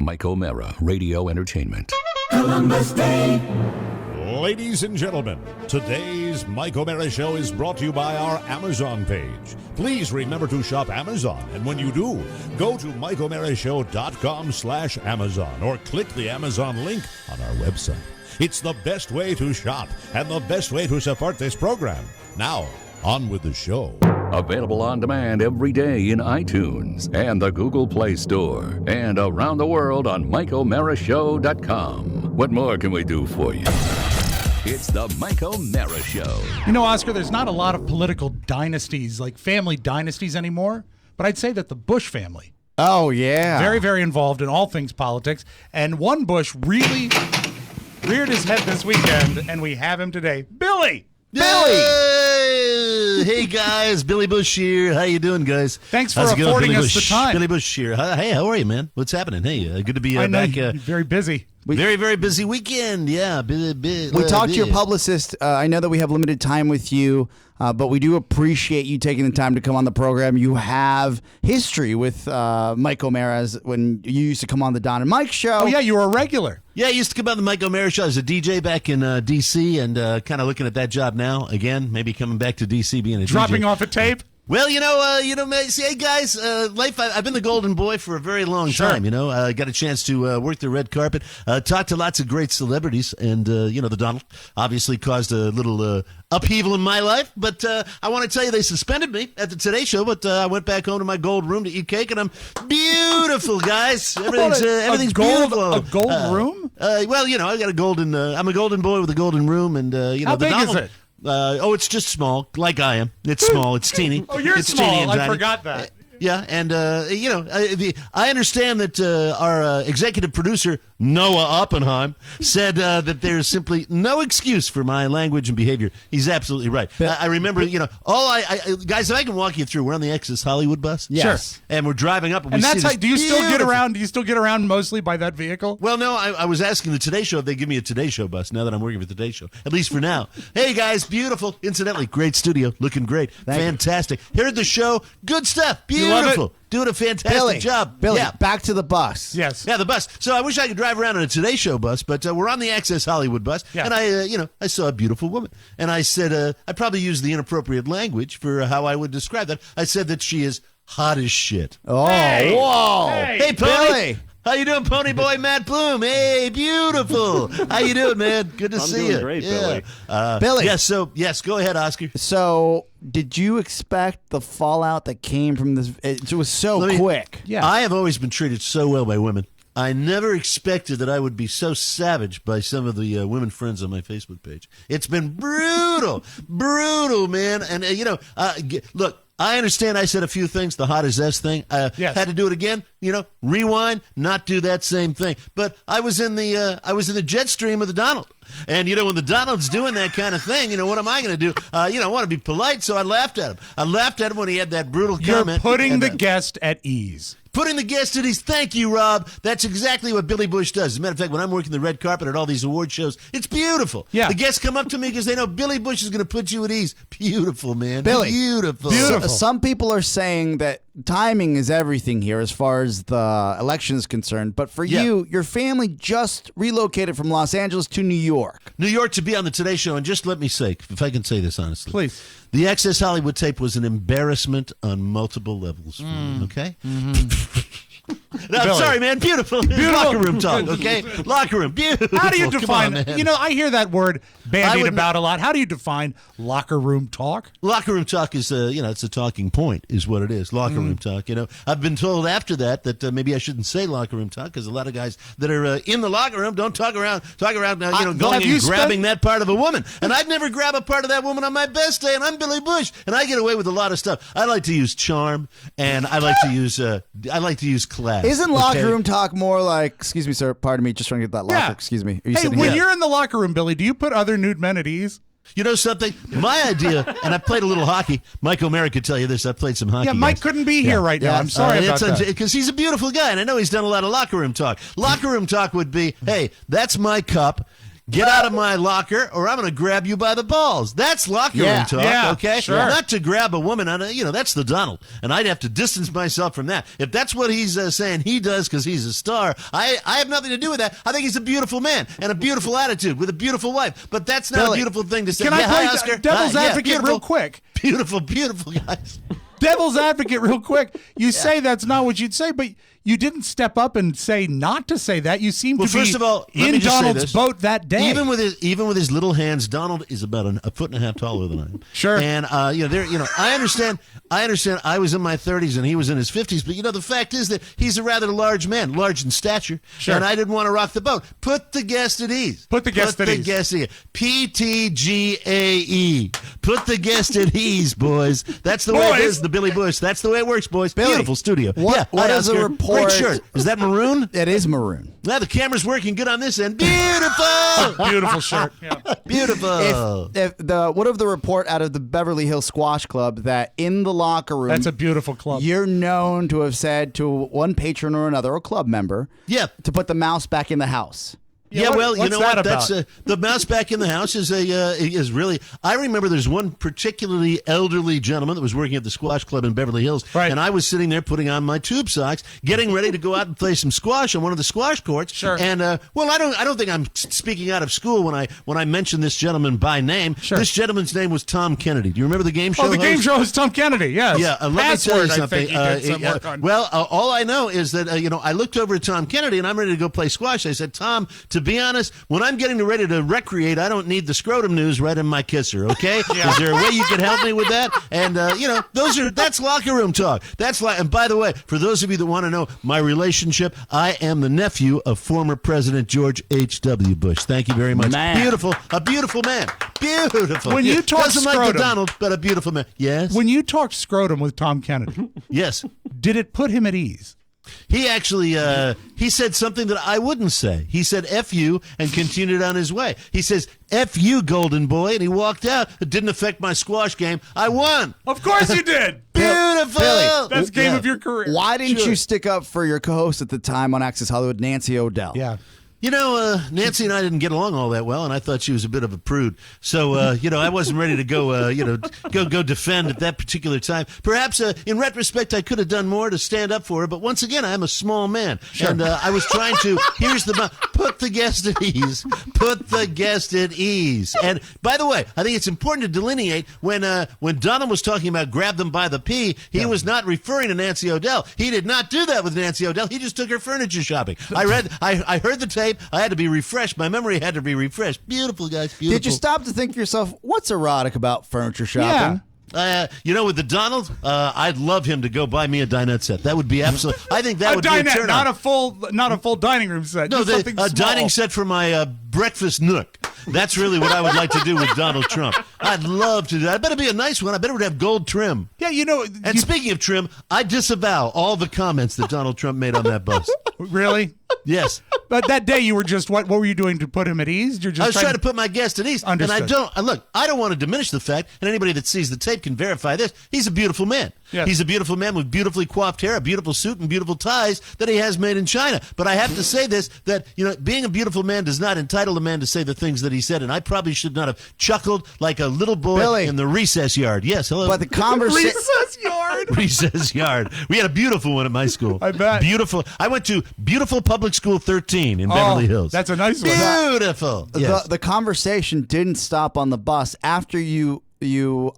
Mike O'Mara, Radio Entertainment. Columbus Day. Ladies and gentlemen, today's Mike O'Mara Show is brought to you by our Amazon page. Please remember to shop Amazon, and when you do, go to MikeO'MaraShow.com/Amazon or click the Amazon link on our website. It's the best way to shop and the best way to support this program. Now, on with the show. Available on demand every day in iTunes and the Google Play Store and around the world on MikeO'MaraShow.com. What more can we do for you? It's the Mike O'Mara Show. You know, Oscar, there's not a lot of political dynasties, like family dynasties anymore, but I'd say that the Bush family. Oh, yeah. Very, very involved in all things politics. And one Bush really reared his head this weekend, and we have him today. Billy! Hey guys, Billy Bush here. How you doing, guys? Thanks for affording us the time. Billy Bush here. Hey, how are you, man? What's happening? Hey, good to be back. You're very busy. Very, very busy weekend. Yeah. We talked to your publicist. I know that we have limited time with you, but we do appreciate you taking the time to come on the program. You have history with Mike O'Mara's when you used to come on the Don and Mike show. Oh, yeah, you were a regular. Yeah, I used to come on the Mike O'Mara show as a DJ back in D.C. and kind of looking at that job now again. Maybe coming back to D.C. being a Dropping DJ. off a tape? Well, see, hey guys, life. I've been the golden boy for a very long time. I got a chance to work the red carpet, talk to lots of great celebrities, and the Donald obviously caused a little upheaval in my life. But I want to tell you, they suspended me at the Today Show, but I went back home to my gold room to eat cake, and I'm beautiful, guys. Everything's beautiful. A gold room? I got a golden. I'm a golden boy with a golden room, and how big Donald, is it? It's just small, like I am. It's small. It's teeny. Oh, you're it's small. Teeny and I tiny. forgot that. Yeah, and I understand that our executive producer Noah Oppenheim said that there's simply no excuse for my language and behavior. He's absolutely right. I remember, guys, if I can walk you through, we're on the Access Hollywood bus. Yes. Sure. And we're driving up, and that's how. Do you still get around? Do you still get around mostly by that vehicle? Well, no. I was asking the Today Show if they give me a Today Show bus. Now that I'm working for the Today Show, at least for now. Hey guys, beautiful. Incidentally, great studio, looking great, fantastic. Heard the show, good stuff, beautiful. Doing a fantastic job. Billy, yeah. Back to the bus. Yes. Yeah, the bus. So I wish I could drive around on a Today Show bus, but we're on the Access Hollywood bus, and I saw a beautiful woman, and I said I probably used the inappropriate language for how I would describe that. I said that she is hot as shit. Oh, hey. whoa! Hey, Billy. How you doing, Pony Boy Matt Bloom? Hey, beautiful. How you doing, man? Good to see you. I'm doing great, Billy. Billy. Yes, go ahead, Oscar. So, did you expect the fallout that came from this? It was so quick. Yeah. I have always been treated so well by women. I never expected that I would be so savaged by some of the women friends on my Facebook page. It's been brutal, man. And, look, I understand I said a few things, the hot as S thing. Yes. Had to do it again, rewind, not do that same thing. But I was in the jet stream of the Donald. And, when the Donald's doing that kind of thing, what am I going to do? I want to be polite, so I laughed at him. I laughed at him when he had that brutal comment. You're putting the guest at ease. Putting the guest at ease. Thank you, Rob. That's exactly what Billy Bush does. As a matter of fact, when I'm working the red carpet at all these award shows, it's beautiful. Yeah. The guests come up to me because they know Billy Bush is going to put you at ease. Beautiful, man. Billy. Beautiful. Some people are saying that timing is everything here as far as the election is concerned. But for you, your family just relocated from Los Angeles to New York. New York to be on the Today Show. And just let me say, if I can say this honestly. Please. The Access Hollywood tape was an embarrassment on multiple levels. Okay? No, I'm sorry, man. Beautiful. Locker room talk, okay? Locker room. Beautiful. How do you define Come on, it? I hear that word bandied about a lot. How do you define locker room talk? Locker room talk is, it's a talking point is what it is. Locker room talk, I've been told after that maybe I shouldn't say locker room talk because a lot of guys that are in the locker room don't talk around, going and grabbing that part of a woman. And I'd never grab a part of that woman on my best day, and I'm Billy Bush, and I get away with a lot of stuff. I like to use charm, and I like to use class. Isn't locker room talk more like, excuse me, sir, pardon me, just trying to get that locker, excuse me. Are you sitting here? You're in the locker room, Billy, do you put other nude men at ease? You know something? My idea, and I played a little hockey. Mike O'Mara could tell you this. I played some hockey. Yeah, Mike couldn't be here right now. I'm sorry about that. Because he's a beautiful guy, and I know he's done a lot of locker room talk. Locker room talk would be, hey, that's my cup. Get out of my locker, or I'm going to grab you by the balls. That's locker room talk, Yeah, okay? sure. Not to grab a woman on that's the Donald. And I'd have to distance myself from that. If that's what he's saying he does because he's a star, I have nothing to do with that. I think he's a beautiful man and a beautiful attitude with a beautiful wife. But that's not a beautiful thing to say. Can I hi, play Oscar? devil's advocate beautiful. real quick? Beautiful, beautiful guys. Devil's advocate real quick. You say that's not what you'd say, but you didn't step up and say not to say that. You seem to be first of all, let me in just say Donald's this. boat that day. Even with his little hands, Donald is about a foot and a half taller than I am. Sure. And I understand. I was in my 30s and he was in his 50s, but the fact is that he's a rather large man, large in stature. Sure. And I didn't want to rock the boat. Put the guest at ease. Put the guest at ease. PTGAE. Put the guest at ease, boys. That's the way it is. The Billy Bush. That's the way it works, boys. Billy, Beautiful studio. what is a Oscar. report- Great shirt. Is that maroon? It is maroon. Now the camera's working good on this end. Beautiful. Beautiful shirt. Yeah. Beautiful. What of the report out of the Beverly Hills Squash Club that in the locker room, That's a beautiful club. you're known to have said to one patron or another, or club member, Yeah. to put the mouse back in the house. Yeah, well, you what's know that what? about? That's the mouse back in the house is really. I remember there's one particularly elderly gentleman that was working at the squash club in Beverly Hills, Right. and I was sitting there putting on my tube socks, getting ready to go out and play some squash on one of the squash courts. Sure. And I don't think I'm speaking out of school when I mention this gentleman by name. Sure. This gentleman's name was Tom Kennedy. Do you remember the game show? The game host? show is Tom Kennedy. Yes. Yeah, let me tell Password, you something. I think he did some work on. Well, all I know is that I looked over at Tom Kennedy and I'm ready to go play squash. I said, Tom, to be honest, when I'm getting ready to recreate, I don't need the scrotum news right in my kisser. Okay, is there a way you can help me with that? And that's locker room talk. And by the way, for those of you that want to know my relationship, I am the nephew of former President George H.W. Bush. Thank you very much. Man. A beautiful man. Beautiful. When you talk doesn't like the scrotum- Donald, but a beautiful man. Yes. When you talked scrotum with Tom Kennedy, Yes. did it put him at ease? He actually he said something that I wouldn't say. He said F you and continued on his way. He says F you, golden boy, and he walked out. It didn't affect my squash game. I won. Of course you did. Beautiful. Billy, That's game Yeah. of your career. Why didn't you stick up for your co-host at the time on Access Hollywood, Nancy O'Dell? Yeah. Nancy and I didn't get along all that well, and I thought she was a bit of a prude. So, I wasn't ready to go, go defend at that particular time. Perhaps, in retrospect, I could have done more to stand up for her. But once again, I'm a small man, and I was trying to. Put the guest at ease. Put the guest at ease. And by the way, I think it's important to delineate when Donald was talking about grab them by the pee, he was not referring to Nancy O'Dell. He did not do that with Nancy O'Dell. He just took her furniture shopping. I heard the tape. I had to be refreshed. My memory had to be refreshed. Beautiful, guys. Beautiful. Did you stop to think to yourself, what's erotic about furniture shopping? With the Donald, I'd love him to go buy me a dinette set. That would be absolute. I think that A would be a dinette, turn not on. a full dining room set. No, just something a small. dining set for my breakfast nook. That's really what I would like to do with Donald Trump. I'd love to do that. I better be a nice one. I better have gold trim. Yeah, And speaking of trim, I disavow all the comments that Donald Trump made on that bus. really. Yes. But that day you were just what were you doing to put him at ease? You're just I was trying to put my guest at ease. Understood. And I don't want to diminish the fact, and anybody that sees the tape can verify this, he's a beautiful man. Yes. He's a beautiful man with beautifully coiffed hair, a beautiful suit, and beautiful ties that he has made in China. But I have to say this, that, being a beautiful man does not entitle a man to say the things that he said, and I probably should not have chuckled like a little boy Billy. in the recess yard. Yes, hello. But the conversation... recess yard. Recess yard. We had a beautiful one at my school. I bet. Beautiful. I went to Beautiful Public School 13 in Beverly Hills. That's a nice one. Beautiful. Yes. The conversation didn't stop on the bus. After you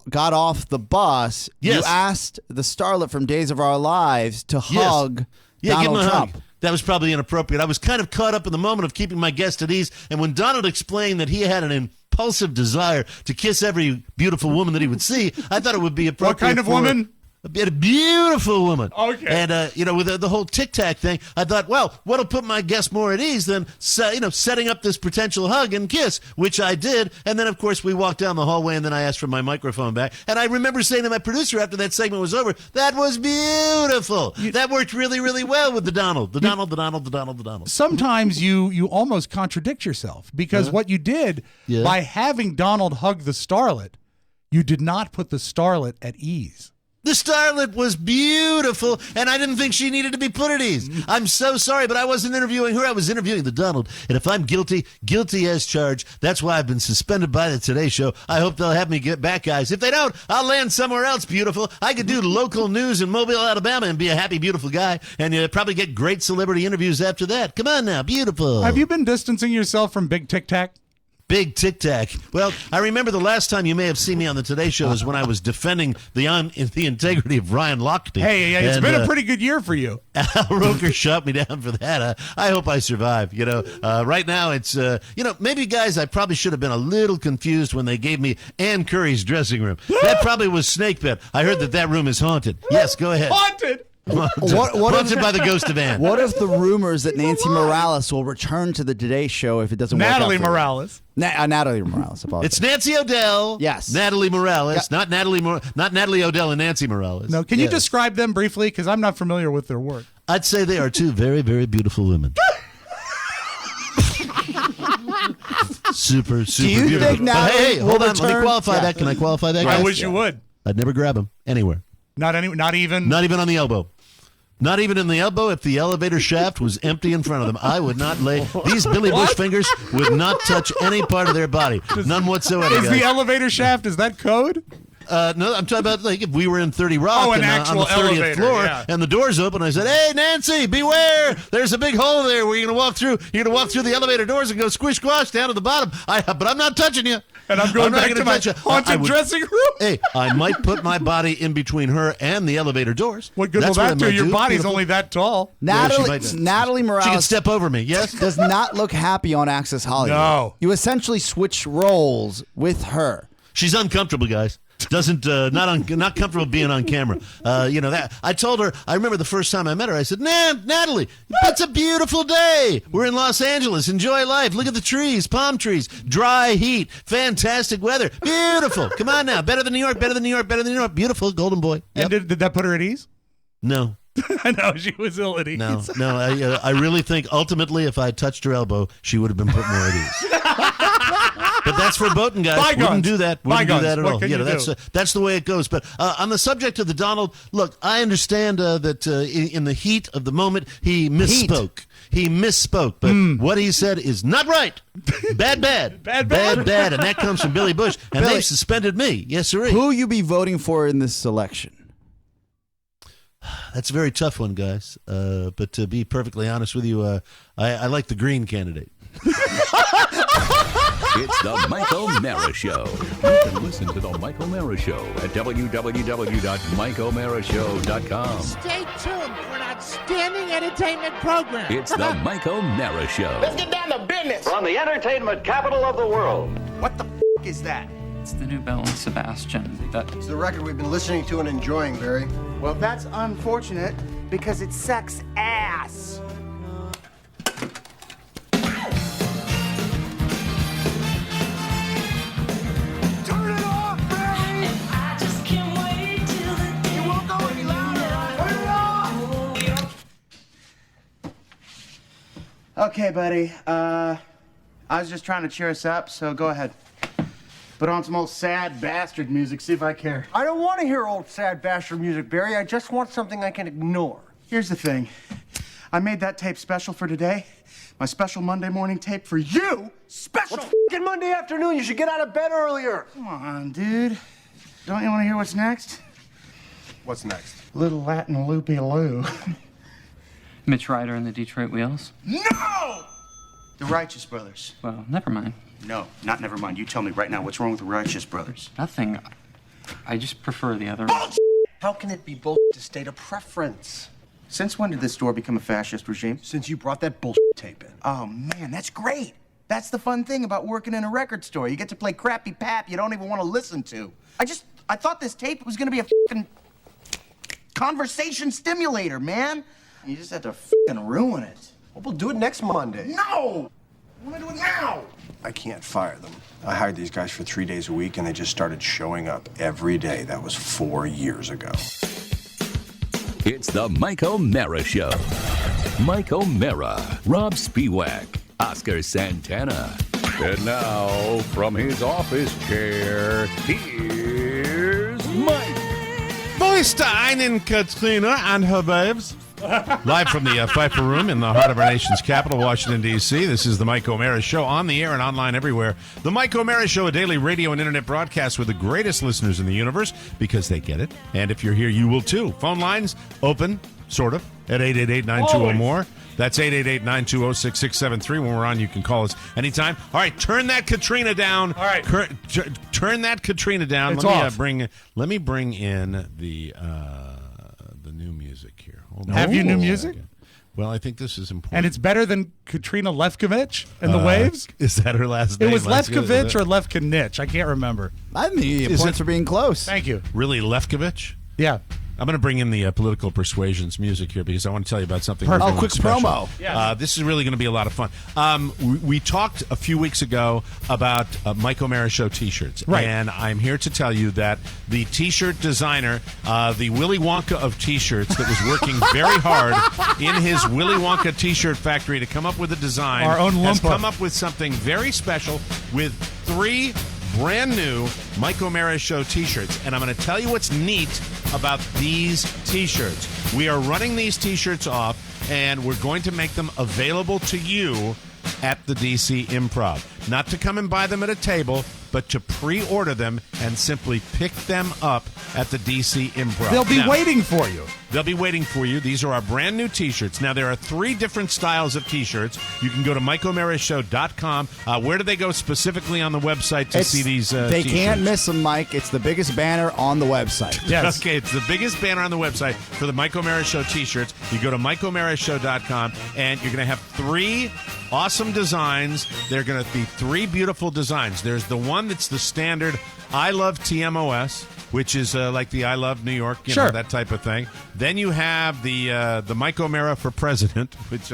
got off the bus, Yes. you asked the starlet from Days of Our Lives to Yes. hug Yeah, give him Donald a Trump. hug. That was probably inappropriate. I was kind of caught up in the moment of keeping my guest at ease, and when Donald explained that he had an impulsive desire to kiss every beautiful woman that he would see, I thought it would be appropriate. What kind of for woman? A beautiful woman. Okay. And, with the whole Tic Tac thing, I thought, well, what'll put my guest more at ease than, setting up this potential hug and kiss, which I did. And then, of course, we walked down the hallway, and then I asked for my microphone back. And I remember saying to my producer after that segment was over, that was beautiful. That worked really, really well with the Donald. The Donald. Sometimes you almost contradict yourself because what you did by having Donald hug the starlet, you did not put the starlet at ease. The starlet was beautiful, and I didn't think she needed to be put at ease. I'm so sorry, but I wasn't interviewing her. I was interviewing the Donald. And if I'm guilty, guilty as charged. That's why I've been suspended by the Today Show. I hope they'll have me get back, guys. If they don't, I'll land somewhere else beautiful. I could do local news in Mobile, Alabama, and be a happy, beautiful guy, and probably get great celebrity interviews after that. Come on now, beautiful. Have you been distancing yourself from Big Tic Tac? Big Tic Tac. Well, I remember the last time you may have seen me on the Today Show is when I was defending the integrity of Ryan Lochte. Hey, it's been a pretty good year for you. Al Roker shot me down for that. I hope I survive. Right now it's, maybe, guys, I probably should have been a little confused when they gave me Ann Curry's dressing room. That probably was Snake Pit. I heard that room is haunted. Yes, go ahead. Haunted? Haunted by the ghost of Ann. What if the rumors that Nancy Morales will return to the Today Show if it doesn't work out? Natalie Morales. Natalie Morales. It's Nancy O'Dell. Yes. Natalie Morales. Not Natalie O'Dell and Nancy Morales. No, can you describe them briefly? Because I'm not familiar with their work. I'd say they are two very, very beautiful women. Super, super Do you beautiful. think Natalie hey, hold will on. Let me return? qualify that. Can I qualify that, guys? I wish you would. I'd never grab them anywhere. Not even. Not even on the elbow. Not even in the elbow. If the elevator shaft was empty in front of them, I would not lay. These Billy Bush fingers would not touch any part of their body. None whatsoever. Is guys. the elevator shaft, is that code? No, I'm talking about like if we were in 30 Rock an and, actual on the 30th elevator, floor yeah. and the doors open, I said, "Hey, Nancy, beware! There's a big hole there where you're gonna walk through. You're gonna walk through the elevator doors and go squish squash down to the bottom. But I'm not touching you. And I'm going not back gonna to my touch you. haunted dressing room. Hey, I might put my body in between her and the elevator doors. What good That's will what that I do? might Your body's Beautiful. only that tall. Natalie She Morales can step over me. Yes. does not look happy on Access Hollywood. No. You essentially switch roles with her. She's uncomfortable, guys. Doesn't not comfortable being on camera. That I told her. I remember the first time I met her. I said, Natalie, it's a beautiful day. We're in Los Angeles. Enjoy life. Look at the trees, palm trees, dry heat, fantastic weather, beautiful. Come on now, better than New York, better than New York, better than New York. Beautiful, golden boy. Yep. And did that put her at ease? No. I know, she was ill at ease. No. I really think ultimately, if I touched her elbow, she would have been put more at ease. But that's verboten, guys. Bygones. Wouldn't do that. Wouldn't do that at What all. can you do? That's the way it goes. But on the subject of the Donald, look, I understand that in the heat of the moment, he misspoke. He misspoke. But what he said is not right. Bad. Bad. And that comes from Billy Bush. And Billy. they've suspended me. Yes, sir. Who you be voting for in this election? That's a very tough one, guys. But to be perfectly honest with you, I like the green candidate. It's the Michael Mara Show. You can listen to the Michael Mara Show at www.michaelmarashow.com. Stay tuned for an outstanding entertainment program. It's the Michael Mara Show. Let's get down to business. From the entertainment capital of the world. What the is that? It's the new Belle and Sebastian. It's the record we've been listening to and enjoying, Barry. Well, that's unfortunate because it sucks ass. Turn it off, Barry! I just can't wait till the day. You won't go any louder. Turn it off! Okay, buddy. I was just trying to cheer us up, so go ahead. Put on some old sad bastard music, see if I care. I don't want to hear old sad bastard music, Barry. I just want something I can ignore. Here's the thing. I made that tape special for today. My special Monday morning tape for you. Special! What's f***ing Monday afternoon? You should get out of bed earlier. Come on, dude. Don't you want to hear what's next? What's next? Little Latin loopy-loo. Mitch Ryder and the Detroit Wheels. No! The Righteous Brothers. Well, never mind. No, not never mind. You tell me right now what's wrong with the Righteous Brothers. Nothing. I just prefer the other. How can it be bull to state a preference? Since when did this store become a fascist regime? Since you brought that bull tape in. Oh, man, that's great. That's the fun thing about working in a record store. You get to play crappy pap you don't even want to listen to. I thought this tape was going to be a fucking conversation stimulator, man. You just had to fucking ruin it. Well, we'll do it next Monday. No! I want to do it now! I can't fire them. I hired these guys for 3 days a week, and they just started showing up every day. That was 4 years ago. It's the Michael Mara Show. Michael Mara, Rob Spiewak, Oscar Santana. And now, from his office chair, here's Mike. Grüß einen Katrina and her babes. Live from the Pfeiffer Room in the heart of our nation's capital, Washington, D.C. This is the Mike O'Mara Show, on the air and online everywhere. The Mike O'Mara Show, a daily radio and internet broadcast with the greatest listeners in the universe, because they get it. And if you're here, you will too. Phone lines open, sort of, at 888-920-MORE. That's 888-920-6673. When we're on, you can call us anytime. All right, turn that Katrina down. All right. Turn that Katrina down. It's let off. Let me bring in the new music here. Hold on. Have you new Hold on a music? second. Well, I think this is important. And it's better than Katrina Lefkovich and the Waves? Is that her last name? It was Lefkovich Lefkovich or Lefkanich. I can't remember. I think you get Is points it- for being close. Thank you. Really, Lefkovich? Yeah. I'm going to bring in the political persuasions music here because I want to tell you about something. Perfect. we're Oh, doing quick special. promo. Yeah. This is really going to be a lot of fun. We talked a few weeks ago about Mike O'Mara Show T-shirts, Right. And I'm here to tell you that the T-shirt designer, the Willy Wonka of T-shirts, that was working very hard in his Willy Wonka T-shirt factory to come up with a design, Our own has Loompa. come up with something very special with 3 brand new Mike O'Mara Show T-shirts, and I'm going to tell you what's neat about these T-shirts. We are running these T-shirts off, and we're going to make them available to you at the DC Improv. Not to come and buy them at a table, but to pre-order them and simply pick them up at the DC Improv. They'll be Now, waiting for you. They'll be waiting for you. These are our brand new T-shirts. Now, there are 3 different styles of T-shirts. You can go to MikeO'MaraShow.com. Where do they go specifically on the website to see these They T-shirts? can't miss them, Mike. It's the biggest banner on the website. Yes. Okay, it's the biggest banner on the website for the Mike O'Mara Show T-shirts. You go to MikeO'MaraShow.com, and you're going to have 3 awesome designs. They're going to be 3 beautiful designs. There's the one that's the standard I Love TMOS, which is like the I Love New York, you know, Sure. that type of thing. Then you have the Mike O'Mara for President, which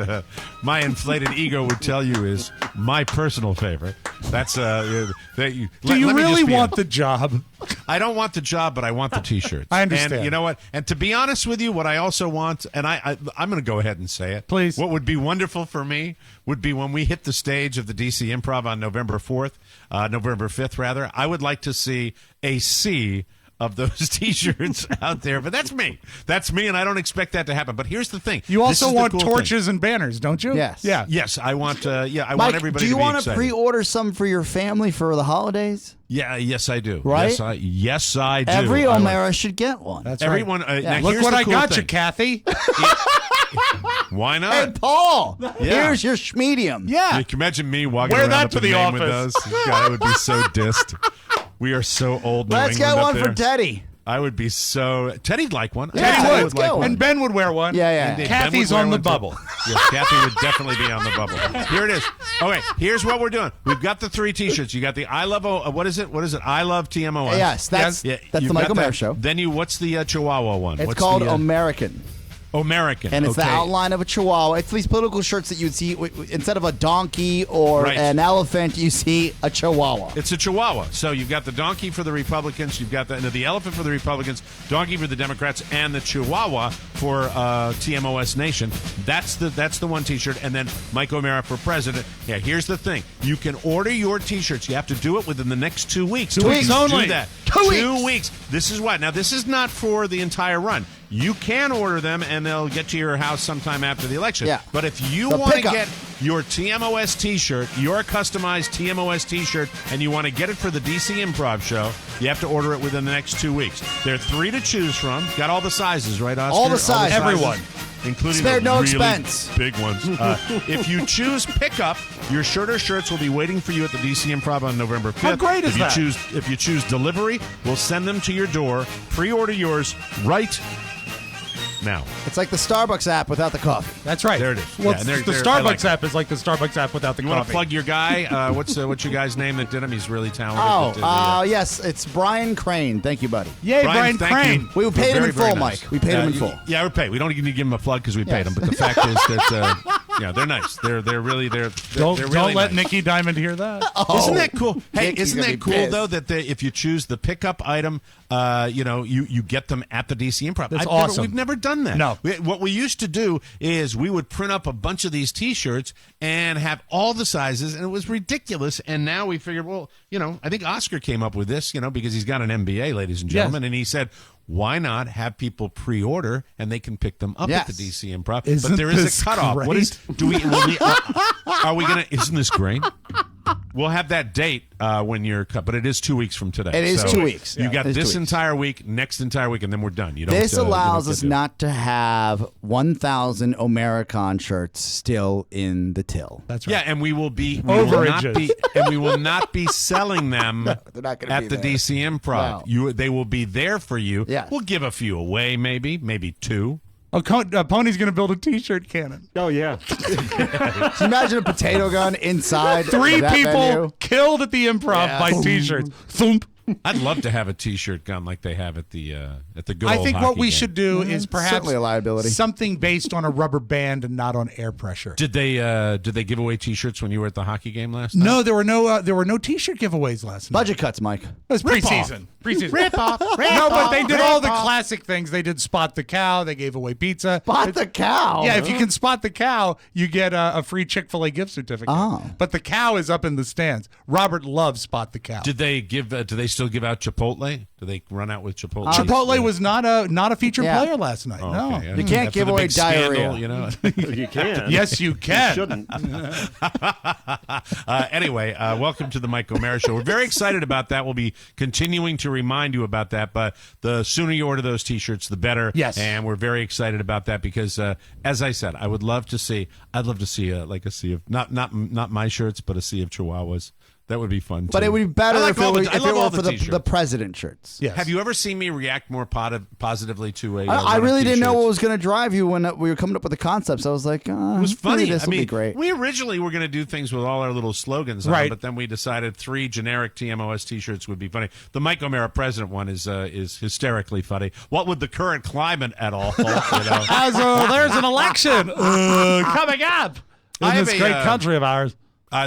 my inflated ego would tell you is my personal favorite. That's Do you really want the job? I don't want the job, but I want the T-shirts. I understand. And you know what? And to be honest with you, what I also want, and I'm going to go ahead and say it. Please. What would be wonderful for me would be when we hit the stage of the DC Improv on November 5th, rather. I would like to see a sea of those T-shirts out there. But that's me. That's me, and I don't expect that to happen. But here's the thing. You This also is the want cool torches and banners, don't you? Yes. Yeah. Yes, I want. I Mike, want everybody do you to be want to excited. pre-order some for your family for the holidays? Yeah, yes, I do. Right? Yes, I do. Every I like- O'Mara should get one. That's Everyone. right. Now, Look here's what the I cool got you, thing. Kathy. Why not? Hey, Paul, Yeah. here's your schmedium. Yeah. You can imagine me walking Wear around that up to in the Maine with office. us. God, I would be so dissed. We are so old. New Let's England get up one there. for Teddy. I would be so. Teddy'd like one. Yeah, Teddy let's would get like one. one. And Ben would wear one. Yeah, yeah. Indeed. Kathy's Ben would wear on the one, too. bubble. Yes, Kathy would definitely be on the bubble. Here it is. Okay, here's what we're doing. We've got the 3 T-shirts. You got the I Love. What is it? What is it? I Love TMOS. Yes, that's Yeah, the you've Mike got O'Mara that. show. Then what's the Chihuahua one? It's What's called the, American. American. And it's the okay. outline of a chihuahua. It's these political shirts that you'd see instead of a donkey or Right. an elephant, you see a chihuahua. It's a Chihuahua. So you've got the donkey for the Republicans, you've got the elephant for the Republicans, donkey for the Democrats, and the Chihuahua for TMOS Nation. That's the one T-shirt, and then Mike O'Mara for president. Yeah, here's the thing: you can order your T-shirts. You have to do it within the next 2 weeks. 2 weeks Do only. that. 2 weeks. This is what. Now, this is not for the entire run. You can order them, and they'll get to your house sometime after the election. Yeah. But if you The want to pickup. get your TMOS T-shirt, your customized TMOS T-shirt, and you want to get it for the DC Improv show, you have to order it within the next 2 weeks. There are 3 to choose from. Got all the sizes, right, Oscar? All the sizes. Everyone. Including Spared the no really expense. big ones. If you choose pickup, your shirt or shirts will be waiting for you at the DC Improv on November 5th. How great is if you that? If you choose delivery, we'll send them to your door. Pre-order yours right now. It's like the Starbucks app without the coffee. That's right. There it is. Well, Yeah, and they're- the they're- I Starbucks like it. app is like the Starbucks app without the You want to coffee. plug your guy? What's your guy's name that did him? He's really talented. Oh, that did the, yes, it's Brian Crane. Thank you, buddy. Yay, Brian thank Crane. you. We paid him Very, in very full, nice. Mike. We paid him in full. Yeah, we paid. We don't need to give him a plug because we paid Yes. him. But the fact is that yeah, they're nice. They're really Don't really let nice. Nikki Diamond hear that. Isn't that cool? Hey, Nick, you're isn't gonna that be cool pissed. though that if you choose the pickup item, you get them at the DC Improv. That's awesome. We've never done that. No. What we used to do is we would print up a bunch of these T-shirts and have all the sizes, and it was ridiculous. And now we figured, well, I think Oscar came up with this, because he's got an MBA, ladies and gentlemen, and he said, why not have people pre-order and they can pick them up at the DC Improv? Isn't but there is this a cutoff. great? What is? Are we gonna? Isn't this great? We'll have that date when you're cut, but it is 2 weeks from today. It is So 2 weeks. You got It is 2 this weeks. entire week, next entire week, and then we're done. You don't. This you don't allows get us to do it. not to have 1,000 Omericon shirts still in the till. That's right. Yeah, and we will be we will not be selling them they're not gonna at be the there. DC Improv. No. They will be there for you. Yes. We'll give a few away, maybe 2. Pony's going to build a T-shirt cannon. Oh, yeah. Can you imagine a potato gun inside? 3 that people venue? killed at the Improv Yeah. by T-shirts. Thump. I'd love to have a T-shirt gun like they have at the good I old think what hockey we game. should do is perhaps Certainly a liability. something based on a rubber band and not on air pressure. Did they give away T-shirts when you were at the hockey game last night? No, there were no T-shirt giveaways last night. Budget cuts, Mike. It was preseason. Preseason. Rip off. No, but they did all the classic things. They did spot the cow. They gave away pizza. Spot the cow. Yeah, if you can spot the cow, you get a free Chick-fil-A gift certificate. Oh. But the cow is up in the stands. Robert loves spot the cow. Did they give? Do they still give out Chipotle? Do they run out with Chipotle? Chipotle was not a featured Yeah. player last night. Oh, No. okay. You can't After give the away big scandal, diarrhea. you know. You can. Yes, you can. You shouldn't. Anyway, welcome to the Mike O'Mara Show. We're very excited about that. We'll be continuing to remind you about that. But the sooner you order those T-shirts, the better. Yes. And we're very excited about that because, as I said, I'd love to see like a sea of not my shirts, but a sea of Chihuahuas. That would be fun, too. But it would be better I like if it all the- were, I if love it all were the for T-shirts. the president shirts. Yes. Have you ever seen me react more positively to a? I one of really didn't know T-shirts? what was going to drive you when we were coming up with the concepts. I was like, It was funny. This I will mean, be great. we originally were going to do things with all our little slogans on, Right. but then we decided 3 generic TMOS T-shirts would be funny. The Mike O'Mara president one is hysterically funny. What would the current climate at all? You know? There's an election coming up I in have this a, great country of ours.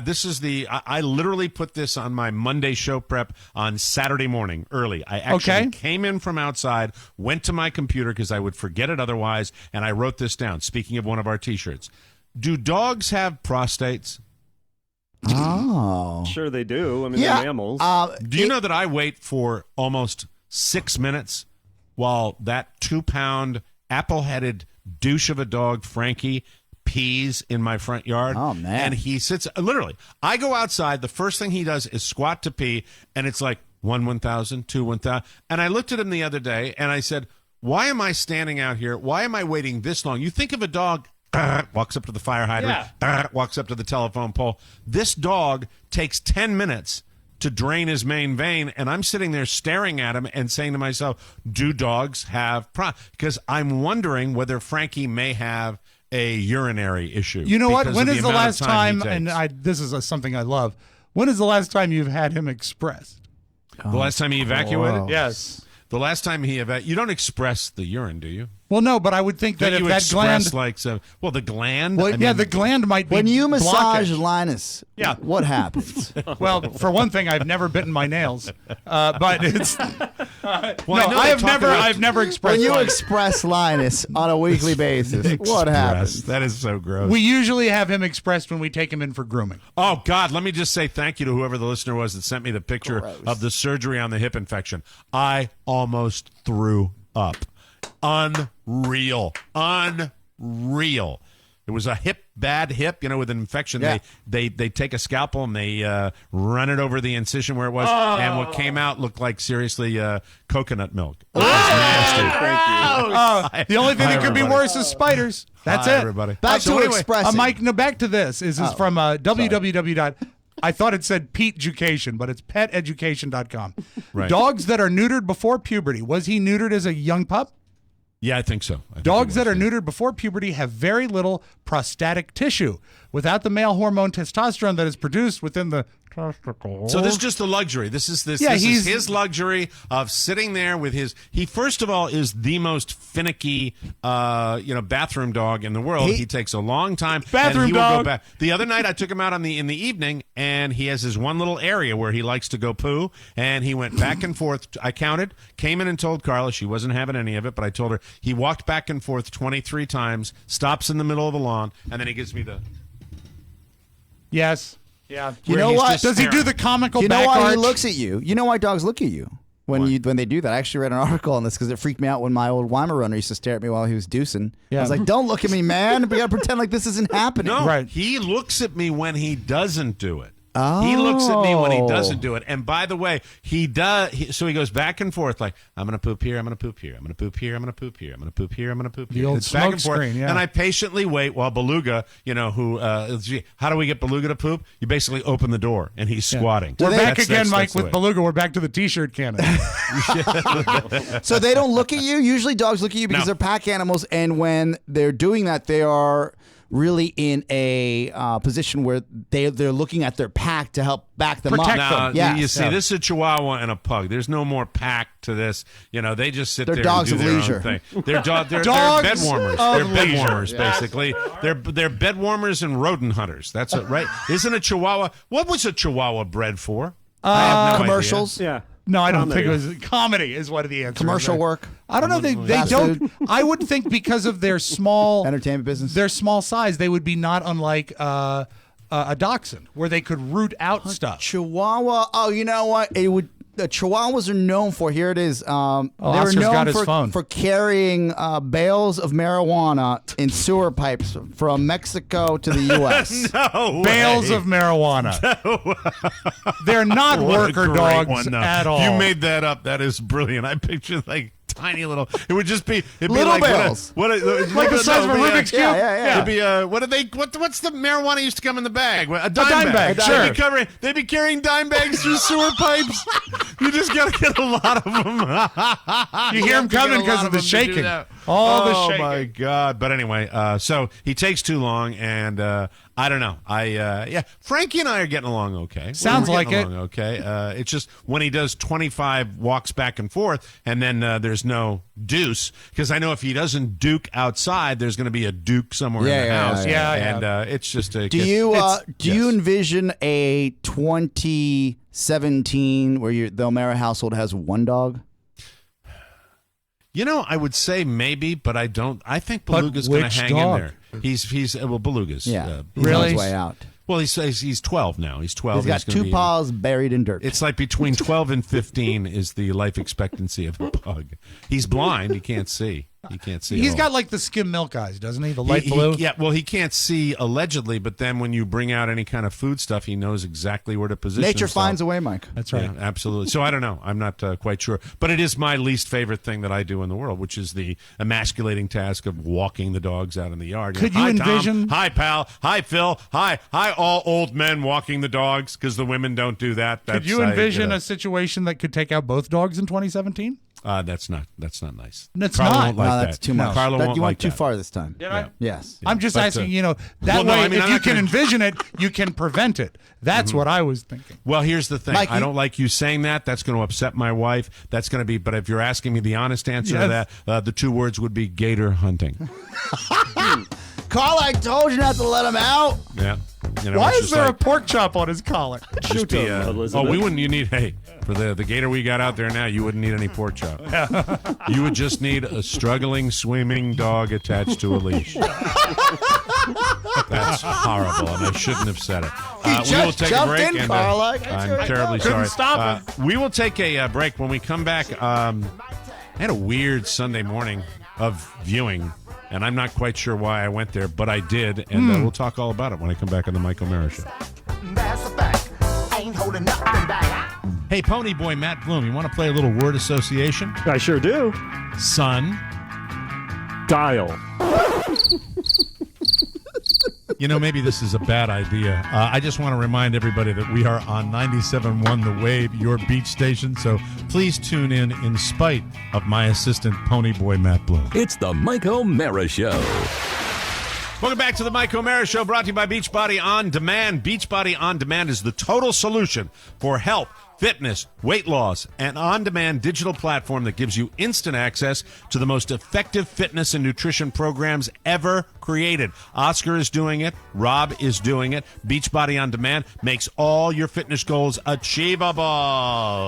This is I literally put this on my Monday show prep on Saturday morning early. I actually Okay. came in from outside, went to my computer because I would forget it otherwise, and I wrote this down. Speaking of one of our T-shirts, do dogs have prostates? Oh. Sure they do. I mean, Yeah. they're mammals. Do you know that I wait for almost 6 minutes while that 2-pound apple-headed douche of a dog, Frankie, pees in my front yard? Oh, man. And he sits, literally, I go outside, the first thing he does is squat to pee, and it's like 1,000, 2, 1,000. And I looked at him the other day, and I said, why am I standing out here? Why am I waiting this long? You think of a dog, walks up to the fire hydrant, walks up to the telephone pole. This dog takes 10 minutes to drain his main vein, and I'm sitting there staring at him and saying to myself, do dogs have because I'm wondering whether Frankie may have a urinary issue. You know what? because When of is the amount of last he time? takes. And this is something I love. When is the last time you've had him expressed? The last time he evacuated? Yes. The last time he you don't express the urine, do you? Well, no, but I would think that Don't if you that express gland, like so? Well, the gland. Well, I mean, the gland might be When you massage blockage. Linus, Yeah. what happens? Well, for one thing, I've never bitten my nails, but it's well, I no. know they talk about- I've never expressed. When you mine. express Linus on a weekly basis, what happens? That is so gross. We usually have him expressed when we take him in for grooming. Oh, God, let me just say thank you to whoever the listener was that sent me the picture of the surgery on the hip infection. I almost threw up. Unreal. It was a bad hip, with an infection. Yeah. They take a scalpel and they run it over the incision where it was, and what came out looked like, seriously, coconut milk. It was nasty. The only thing Hi, that could be everybody. worse is spiders. That's Hi, it. everybody. Back So to anyway, expressing. Mike, no, back to this. This is from www. I thought it said Peteducation, but it's peteducation.com. Right. Dogs that are neutered before puberty. Was he neutered as a young pup? Yeah, I think so. I think Dogs it was, that are yeah. neutered before puberty have very little prostatic tissue. Without the male hormone testosterone that is produced within the testicles. So this is just the luxury. This is his luxury of sitting there with his. He first of all is the most finicky, bathroom dog in the world. He takes a long time. Bathroom and he will dog. Go back. The other night I took him out in the evening, and he has his one little area where he likes to go poo, and he went back and forth. I counted, came in and told Carla she wasn't having any of it, but I told her he walked back and forth 23 times, stops in the middle of the lawn, and then he gives me the. Yes. Yeah. You where know he's what? just Does he do staring. the comical You know back why arch? he looks at you? You know why dogs look at you? when they do that. I actually read an article on this because it freaked me out when my old Weimaraner used to stare at me while he was deucing. Yeah. I was like, don't look at me, man. We got to pretend like this isn't happening. No, Right. he looks at me when he doesn't do it. Oh. He looks at me when he doesn't do it. And by the way, he does. So he goes back and forth like, I'm going to poop here, I'm going to poop here, I'm going to poop here, I'm going to poop here, I'm going to poop here, I'm going to poop here. The old It's back smoke and forth. screen, yeah. And I patiently wait while Beluga, who, how do we get Beluga to poop? You basically open the door and he's squatting. We're back That's- again, that's Mike, the with way. Beluga. We're back to the T-shirt cannon. So they don't look at you? Usually dogs look at you because No. they're pack animals, and when they're doing that, they are really in a position where they're looking at their pack to help back them Protect up. Now, Yes. you see, this is a Chihuahua and a pug. There's no more pack to this. They just sit They're there dogs and do of their leisure. own thing. They're bed Dogs warmers. of They're bed leisure. warmers, basically. They're bed warmers and rodent hunters. That's it, right? Isn't a Chihuahua? What was a Chihuahua bred for? I have no Commercials. Yeah. No, I don't Comedy. think it was comedy. Is what the answer. Commercial is. work. I don't know. They Fast don't. food. I would think because of their small Entertainment business. their small size, they would be not unlike a dachshund, where they could root out stuff. Chihuahua. Oh, you know what? It would. The Chihuahuas are known for. Here it is. They were Oscar's known got his for, phone. for carrying bales of marijuana in sewer pipes from Mexico to the U.S. No Bales way. of marijuana. They're not What a worker great dogs one, though. at all. You made that up. That is brilliant. I pictured like tiny little. It would just be it'd be Little like bales. Like the size of a Rubik's Cube? Yeah. It'd be what are they? What's the marijuana used to come in the bag? A dime, dime bag, sure. They'd be carrying dime bags through sewer pipes. You just gotta get a lot of them. You hear 'em coming because of the shaking. All the shaking. Oh my god! But anyway, so he takes too long, and I don't know. Frankie and I are getting along okay. Sounds We're like getting it. along okay. It's just when he does 25 walks back and forth, and then there's no deuce, because I know if he doesn't duke outside, there's going to be a duke somewhere in the house. yeah. And it's just a. Do you Yes. envision a 2017 where the O'Mara household has one dog? I would say maybe, but I don't. I think But Beluga's going to which hang dog? in there. He's Beluga's. Yeah, He's Really? on his way out. Well, he's 12 now. He's 12. He's got gonna two be- paws buried in dirt. It's like between 12 and 15 is the life expectancy of a pug. He's blind. He can't see. He can't see. He's at all. got like the skim milk eyes, doesn't he? The light blue. Yeah, well, he can't see allegedly, but then when you bring out any kind of food stuff, he knows exactly where to position Nature himself. finds a way, Mike. That's right. Yeah, absolutely. So I don't know. I'm not quite sure. But it is my least favorite thing that I do in the world, which is the emasculating task of walking the dogs out in the yard. Could Hi, you Tom. envision- Hi, pal. Hi, Phil. Hi, all old men walking the dogs because the women don't do that. Could you envision a situation that could take out both dogs in 2017? That's not nice. It's Carla not. won't like No, that. that's too much. Carla That- won't you like went too that. far this time. Did I? Yes. I'm just But, asking, that well, no, way, I mean, if I'm you not can gonna- envision it, you can prevent it. That's what I was thinking. Well, here's the thing. Mike, I you- don't like you saying that. That's going to upset my wife. That's going to be. But if you're asking me the honest answer to Yes. that, the two words would be gator hunting. Carl, I told you not to let him out. Yeah. Why it's is just there like- a pork chop on his collar? just be, him, oh, Elizabeth. we wouldn't. You need for the gator we got out there now. You wouldn't need any pork chop. You would just need a struggling swimming dog attached to a leash. That's horrible, and I shouldn't have said it. We will just take a jumped break. in, And, Carl. I I'm terribly Couldn't sorry. stop We will take a break. When we come back, I had a weird Sunday morning of viewing, and I'm not quite sure why I went there, but I did, and we'll talk all about it when I come back on the Mike O'Mara Show. That's a fact. Ain't holding nothing back. Hey, Pony Boy Matt Bloom, you want to play a little word association? I sure do. Son. Dial. Maybe this is a bad idea. I just want to remind everybody that we are on 97.1 The Wave, your beach station, so please tune in spite of my assistant, Pony Boy Matt Bloom. It's the Mike O'Mara Show. Welcome back to the Mike O'Mara Show, brought to you by Beachbody On Demand. Beachbody On Demand is the total solution for health, fitness, weight loss, and on-demand digital platform that gives you instant access to the most effective fitness and nutrition programs ever created. Oscar is doing it. Rob is doing it. Beachbody On Demand makes all your fitness goals achievable.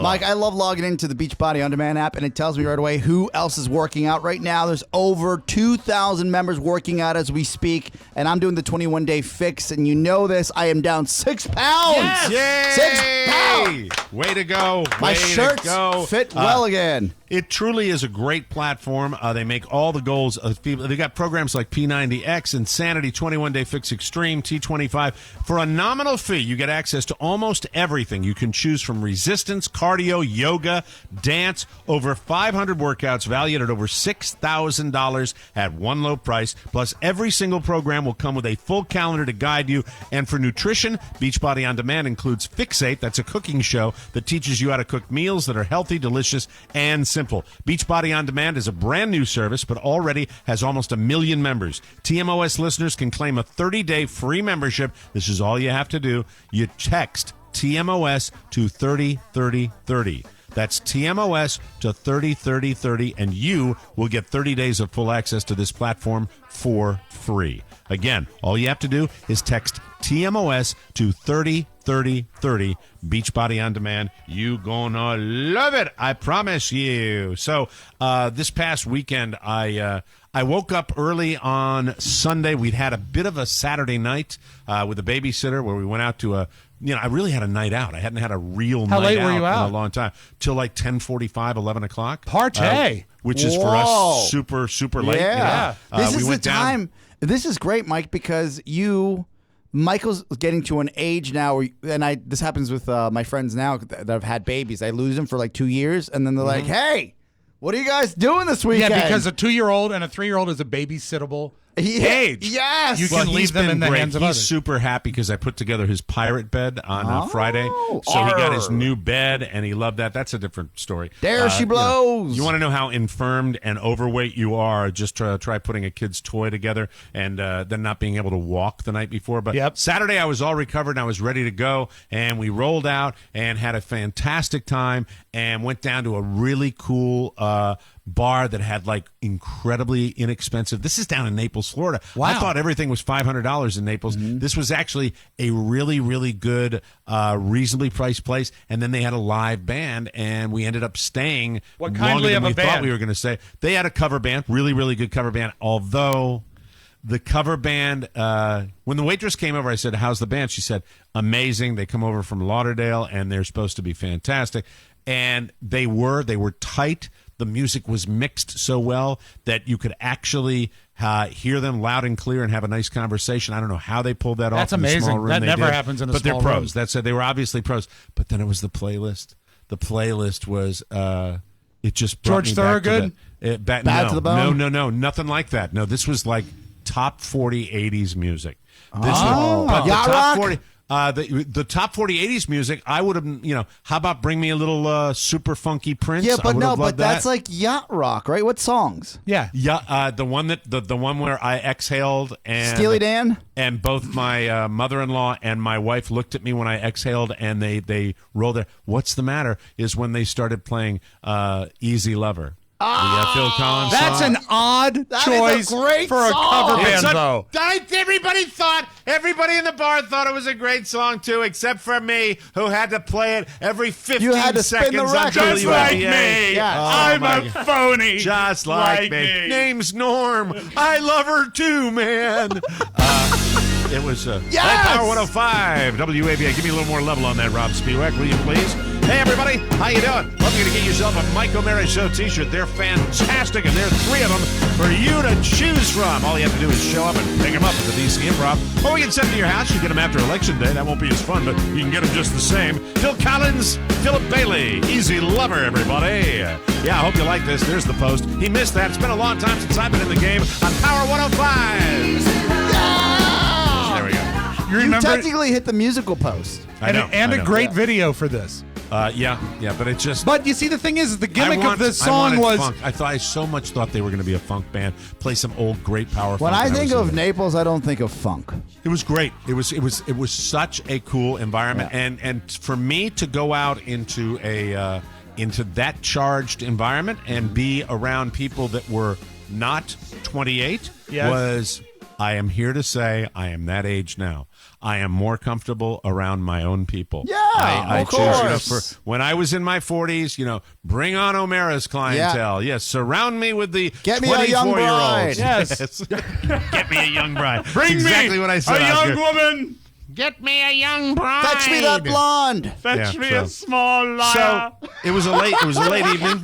Mike, I love logging into the Beachbody On Demand app, and it tells me right away who else is working out right now. There's over 2,000 members working out as we speak, and I'm doing the 21-day fix, and you know this. I am down 6 pounds. Yay! 6 pounds. Way to go. My Way to shirts go. fit well again. It truly is a great platform. They make all the goals of people. They got programs like P90X, Insanity, 21 Day Fix Extreme, T25. For a nominal fee, you get access to almost everything. You can choose from resistance, cardio, yoga, dance, over 500 workouts valued at over $6,000 at one low price. Plus, every single program will come with a full calendar to guide you. And for nutrition, Beachbody On Demand includes Fixate. That's a cooking show that teaches you how to cook meals that are healthy, delicious, and simple. Beachbody On Demand is a brand new service, but already has almost 1 million members. TMOS listeners can claim a 30-day free membership. This is all you have to do. You text TMOS to 303030. That's TMOS to 303030, and you will get 30 days of full access to this platform for free. Again, all you have to do is text TMOS to 303030. Beachbody On Demand. You gonna love it. I promise you. So this past weekend, I woke up early on Sunday. We'd had a bit of a Saturday night with a babysitter where we went out to I really had a night out. I hadn't had a real How night late were you in out? a long time. Till like 10:45, 11 o'clock. Partay. Which is for Whoa. us super, super late. Yeah. You know? This we is the went down. time. This is great, Mike, because Michael's getting to an age now where, this happens with my friends now that have had babies. I lose them for like 2 years, and then they're like, hey, what are you guys doing this weekend? Yeah, because a 2-year-old and a 3-year-old is a babysittable age. Yes. You can leave them in the hands of He's others. super happy because I put together his pirate bed on Friday. So he got his new bed, and he loved that. That's a different story. There she blows. You want to know how infirmed and overweight you are, just try putting a kid's toy together and then not being able to walk the night before. But Saturday, I was all recovered, and I was ready to go, and we rolled out and had a fantastic time and went down to a really cool bar that had like incredibly inexpensive. This is down in Naples, Florida. Wow. I thought everything was $500 in Naples. This was actually a really, really good, reasonably priced place. And then they had a live band, and we ended up staying What longer kindly than of a we thought band? we were going to stay. They had a cover band, really, really good cover band. Although the cover band, when the waitress came over, I said, "How's the band?" She said, "Amazing. They come over from Lauderdale, and they're supposed to be fantastic." And they were tight. The music was mixed so well that you could actually hear them loud and clear and have a nice conversation. I don't know how they pulled that off. That's in the amazing. small room That they never did. happens in a but small they're room. pros. That's it. They were obviously pros. But then it was the playlist. The playlist was it just brought George me back Thorogood? Bad to the bone? No, nothing like that. No, this was like top 40 80s music. This Oh. but the Yacht top rock? 40 the top 40 80s music, I would have, how about bring me a little super funky Prince? Yeah, I but would no, have but loved that's that. like yacht rock, right? What songs? Yeah. Yeah, the one where I exhaled and Steely Dan? and both my mother-in-law and my wife looked at me when I exhaled, and they rolled their. What's the matter? Is when they started playing "Easy Lover." The Phil Collins That's song. an odd That is choice a great for a song. cover It's band, a- though. Everybody in the bar thought it was a great song too, except for me, who had to play it every 15 You had to spin the seconds. on record. Just WABA. like me. Yes. I'm my a God. phony. Just like me. Name's Norm. I love her too, man. It was Yes! Power 105 WABA. Give me a little more level on that, Rob Spiewak, will you please? Hey, everybody. How you doing? Love you to get yourself a Mike O'Mara Show t-shirt. They're fantastic, and there are 3 of them for you to choose from. All you have to do is show up and pick them up at the DC Improv. Or we can send them to your house. You get them after Election Day. That won't be as fun, but you can get them just the same. Phil Collins, Philip Bailey. Easy Lover, everybody. Yeah, I hope you like this. There's the post. He missed that. It's been a long time since I've been in the game on Power 105. There we go. You You remember? technically hit the musical post. I know. And I a know. great video for this. Yeah, but it's just. But you see, the thing is, the gimmick I of this I song wanted was... funk. I so much thought they were going to be a funk band, play some old great power. When funk, I and think was of in it. Naples, I don't think of funk. It was great. It was such a cool environment, and for me to go out into into that charged environment and be around people that were not 28 Yes. was. I am here to say I am that age now. I am more comfortable around my own people. Yeah, I of choose, course. for when I was in my 40s, bring on O'Mara's clientele. Yes, surround me with the Get me a young 24-year-olds. bride. Yes. Get me a young bride. Bring exactly me what I said. a young Oscar. woman. Get me a young bride. Fetch me that blonde. Fetch Yeah, me so- a small liar. So it was a late evening.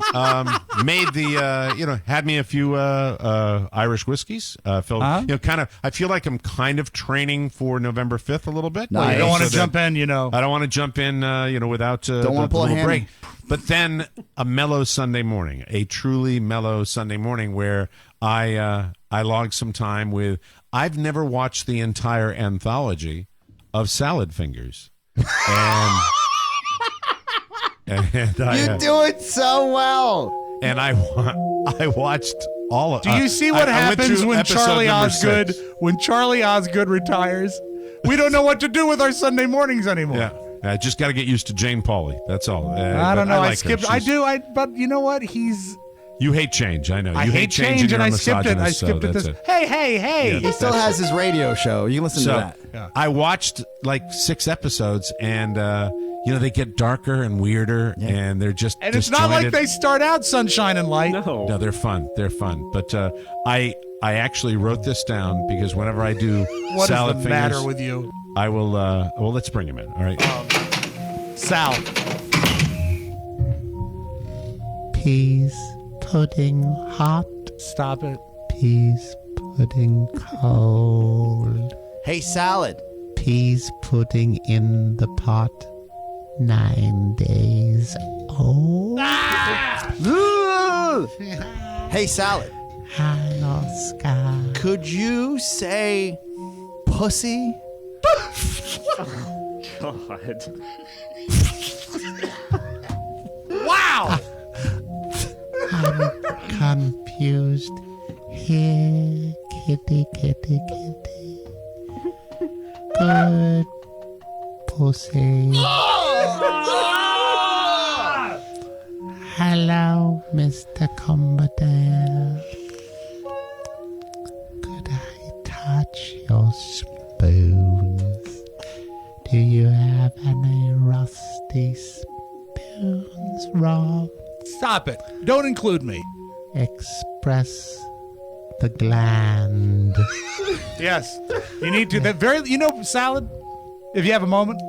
Made the had me a few Irish whiskeys. Filled, kind of. I feel like I'm kind of training for November 5th a little bit. Nice. You don't want to So jump that- in, I don't want to jump in, without Don't wanna pull a little hammy. break. But then a mellow Sunday morning, a truly mellow Sunday morning, where I logged some time with. I've never watched the entire anthology of Salad Fingers, and I, You do it so well. and I watched all of. Do you see what I went happens through when episode Charlie number Osgood 6. retires? We don't know what to do with our Sunday mornings anymore. Yeah, I just got to get used to Jane Pauley. That's all. I don't know. I like her. skipped. I She's- do. But you know what? You hate change. I know. I You hate change, and I skipped it. I skipped it. That's This. Hey. He still has his radio show. You can listen So to that. I watched like 6 episodes, and they get darker and weirder, and they're just And it's not like disjointed. they start out sunshine and light. No, they're fun. They're fun. But I actually wrote this down because whenever I do What is salad the fingers, matter with you, I will. Well, let's bring him in. All right. Sal? Peas pudding hot, Stop it. peas pudding cold, Hey, Salad. peas pudding in the pot, 9 days old. Hey, Salad. Hi, Oscar. Could you say pussy? God. Wow. I'm confused. Here, kitty, kitty, kitty. Good pussy. Hello, Mr. Combadale. Could I touch your spoons? Do you have any rusty spoons, Rob? Stop it. Don't include me. Express the gland. Yes. You need to. Salad, if you have a moment,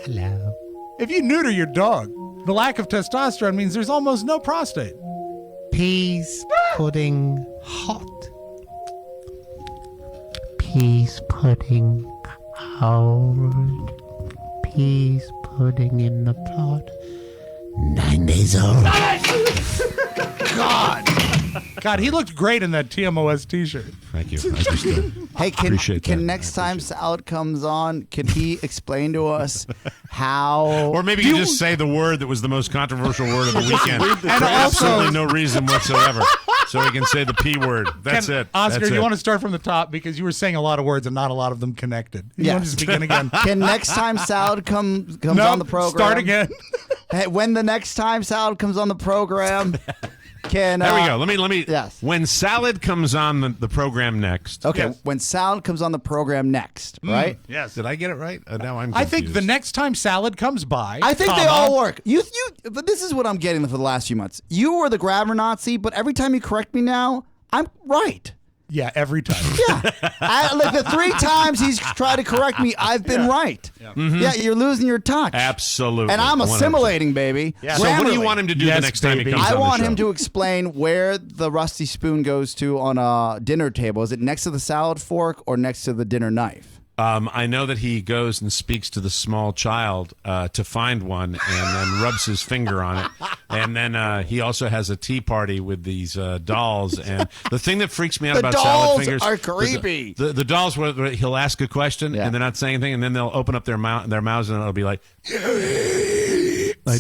Hello. if you neuter your dog, the lack of testosterone means there's almost no prostate. Peas pudding hot. Peas pudding cold. Peas pudding in the pot. 9 days old. God, he looked great in that TMOS t-shirt. Thank you. I just, Hey, Appreciate can that. next time Salad comes on, can he explain to us how? or maybe you just say the word that was the most controversial word of the weekend And for also- absolutely no reason whatsoever. So we can say the P word. That's it. Oscar, That's you it. want to start from the top because you were saying a lot of words and not a lot of them connected. You Yes. want to just begin again? Can next time Salad comes No, on the program? start again. Hey, when the next time Salad comes on the program, can There we go. Let me. Yes. When Salad comes on the program next. Okay, Yes. when Salad comes on the program next, right? Yes. Did I get it right? Now I'm. I think the confused. next time Salad comes by, I think they comma, all work. You, but this is what I'm getting for the last few months. You were the grammar Nazi, but every time you correct me now, I'm right. Yeah, every time. Like the 3 times he's tried to correct me, I've been right. Yeah, you're losing your touch. Absolutely. And I'm 100%. assimilating, baby. So what do you Grammarly. want him to do Yes, the next time he baby. comes on I the want show? him to explain where the rusty spoon goes to on a dinner table. Is it next to the salad fork or next to the dinner knife? I know that he goes and speaks to the small child to find one and then rubs his finger on it. And then he also has a tea party with these dolls. And the thing that freaks me out The about dolls salad fingers are creepy. The dolls, where he'll ask a question and they're not saying anything, and then they'll open up their mouths and it'll be like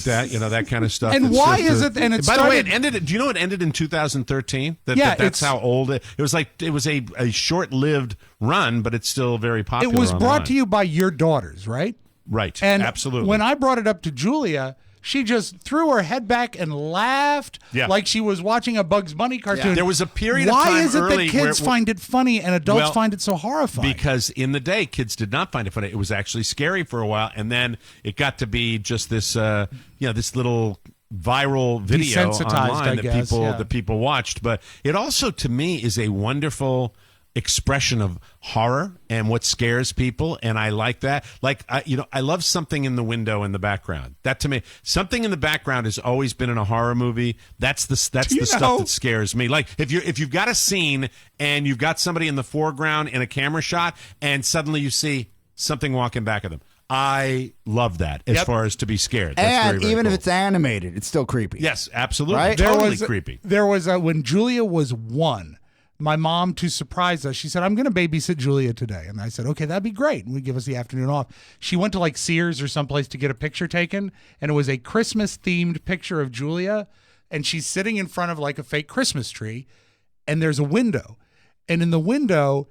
that, that kind of stuff. And It's why just is it? And it by the way, started- it ended. Do you know it ended in 2013? Yeah, That's it's- how old it was. Like it was a short-lived run, but it's still very popular. It was online. brought to you by your daughters, right? Right. And absolutely. when I brought it up to Julia, she just threw her head back and laughed like she was watching a Bugs Bunny cartoon. There was a period of Why time is it early that kids where- find it funny and adults Well, find it so horrifying? Because in the day, kids did not find it funny. It was actually scary for a while, and then it got to be just this, this little viral video Desensitized, online I that guess, people yeah. that people watched. But it also, to me, is a wonderful expression of horror and what scares people, and I like that. Like, I love something in the window in the background. That, to me, something in the background has always been in a horror movie. That's the stuff that scares me. Like, if you've got a scene and you've got somebody in the foreground in a camera shot, and suddenly you see something walking back at them. I love that as far as to be scared. That's and very, very even cool. if it's animated, it's still creepy. Yes, absolutely. Right? Totally creepy. There was when Julia was 1, my mom, to surprise us, she said, I'm going to babysit Julia today. And I said, okay, that'd be great. And we give us the afternoon off. She went to like Sears or someplace to get a picture taken. And it was a Christmas themed picture of Julia. And she's sitting in front of like a fake Christmas tree. And there's a window. And in the window,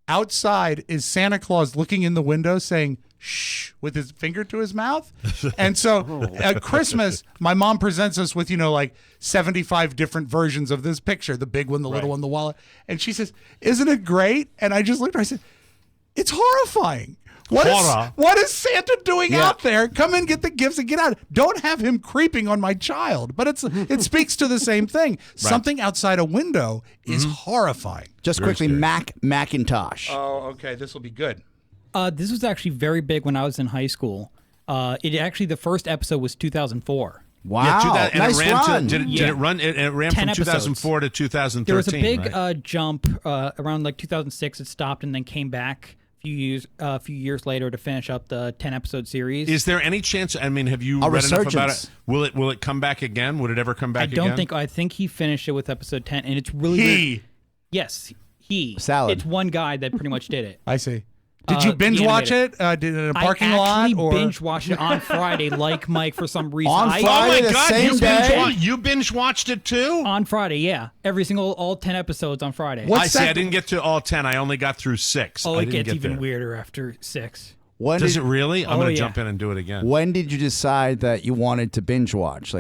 outside is Santa Claus looking in the window saying, shh, with his finger to his mouth. And so at Christmas, my mom presents us with, like 75 different versions of this picture, the big one, the little one, the wallet. And she says, isn't it great? And I just looked at her, I said, it's horrifying. What is Santa doing out there? Come and get the gifts and get out. Don't have him creeping on my child. But it speaks to the same thing. Right. Something outside a window is horrifying. Just Very quickly, scary. Macintosh. Oh, okay. This will be good. This was actually very big when I was in high school. The first episode was 2004. Wow, and nice run. Did it run? It ran from 2004 to 2013. There was a big right? jump around like 2006. It stopped and then came back a few years later to finish up the 10-episode series. Is there any chance? I mean, have you read enough about it? Will it come back again? Would it ever come back again? I think he finished it with episode 10, and it's really Yes, he. Salad. It's one guy that pretty much did it. I see. Did you binge watch it? Did it in a parking lot? I actually binge watched it on Friday, like Mike, for some reason. On Friday, oh my God, same day? You binge watched it too? On Friday, yeah. All 10 episodes on Friday. I didn't get to all 10. I only got through 6. Oh, I it didn't gets get even there. weirder after 6. Does it really? I'm going to jump in and do it again. When did you decide that you wanted to binge watch?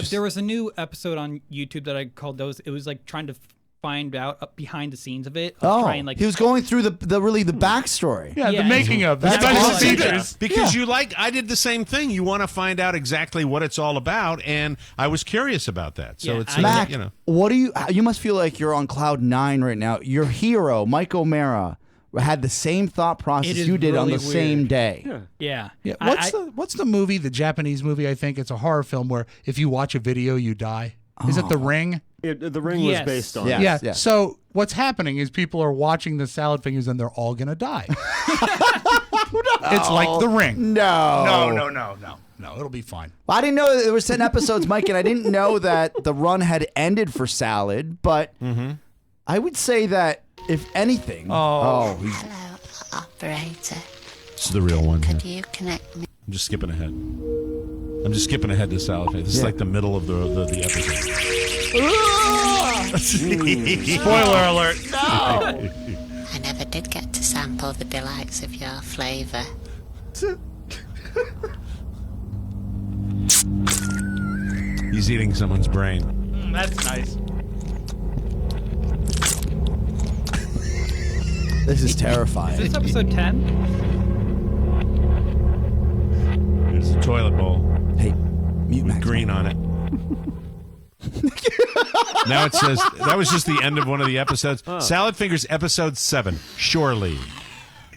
There was a new episode on YouTube that I called those. It was like trying to find out behind the scenes of it. He was going through the backstory. Yeah, the making of. That's awesome. Because I did the same thing. You want to find out exactly what it's all about, and I was curious about that. So it's Mac, what do you must feel like you're on cloud 9 right now. Your hero, Mike O'Mara, had the same thought process you did on the same day. Yeah. What's the movie, the Japanese movie, I think? It's a horror film where if you watch a video, you die. Is it The Ring? The Ring was based on it. Yeah. So what's happening is people are watching the salad fingers and they're all going to die. It's like The Ring. No. No, it'll be fine. Well, I didn't know there was 10 episodes, Mike, and I didn't know that the run had ended for Salad, but I would say that if anything... Hello, operator. It's the real one. Could you connect me? I'm just skipping ahead. To Salad Face. This is like the middle of the episode. Spoiler alert. No! I never did get to sample the delights of your flavor. He's eating someone's brain. That's nice. This is terrifying. Is this episode 10? There's a toilet bowl. Hey, mute Max. Green on it. Now it says that was just the end of one of the episodes. Salad Fingers episode 7, Shore Leave.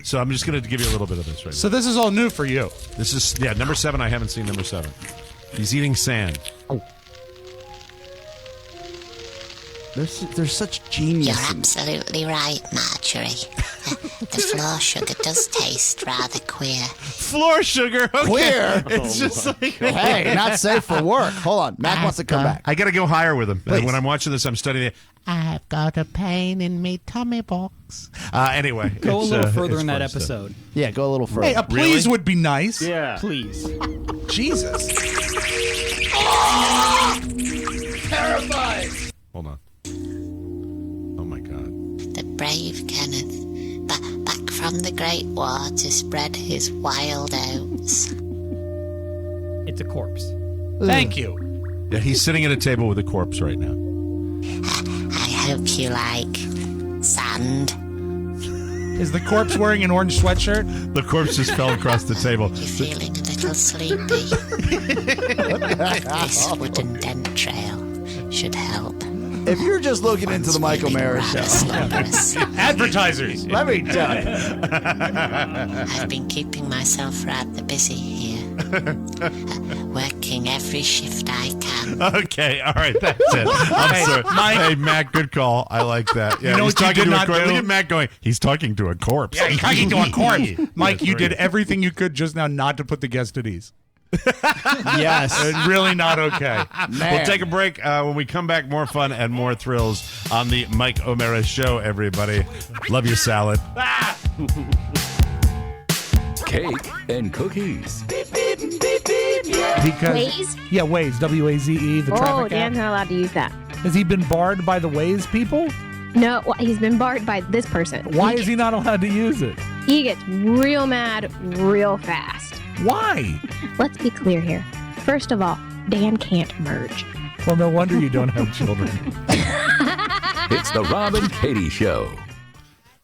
So I'm just going to give you a little bit of this right So this is all new for you. This is number 7. I haven't seen number 7. He's eating sand. There's such genius. You're absolutely right, Marjorie. The floor sugar does taste rather queer. Floor sugar? Okay. Queer? It's just like... Hey, not safe for work. Hold on. Mac wants to come back. I got to go higher with him. Please. When I'm watching this, I'm studying it. I've got a pain in me tummy box. Anyway. Go a little further it's in that fun stuff. episode. Yeah, go a little further. Hey, a please would be nice. Yeah. Please. Jesus. Terrified. Hold on. Oh, my God. The brave Kenneth, back from the great war to spread his wild oats. It's a corpse. Thank you. Yeah, he's sitting at a table with a corpse right now. I hope you like sand. Is the corpse wearing an orange sweatshirt? The corpse just fell across the table. You're feeling a little sleepy. This wooden dent trail should help. If you're just looking into the Mike O'Mara Show. Advertisers. Let me tell you. I've been keeping myself rather busy here. Working every shift I can. Okay, all right, that's it. I'm sorry. Hey, Matt, good call. I like that. Yeah, You know he's what you talking did to a not corpse. do? Look at Matt going, he's talking to a corpse. Yeah, he's talking to a corpse. Mike, Yes, you very did everything you could just now not to put the guest at ease. Yes. Really not okay. We'll take a break. When we come back, more fun and more thrills on the Mike O'Mara Show, everybody. Love your salad. Cake and cookies. Because Waze? Yeah, Waze, W-A-Z-E, the Oh, traffic Dan's app. not allowed to use that. Has he been barred by the Waze people? No, he's been barred by this person. Why is he not allowed to use it? He gets real mad real fast. Why? Let's be clear here. First of all, Dan can't merge. Well, no wonder you don't have children. It's the Rob and Katie Show.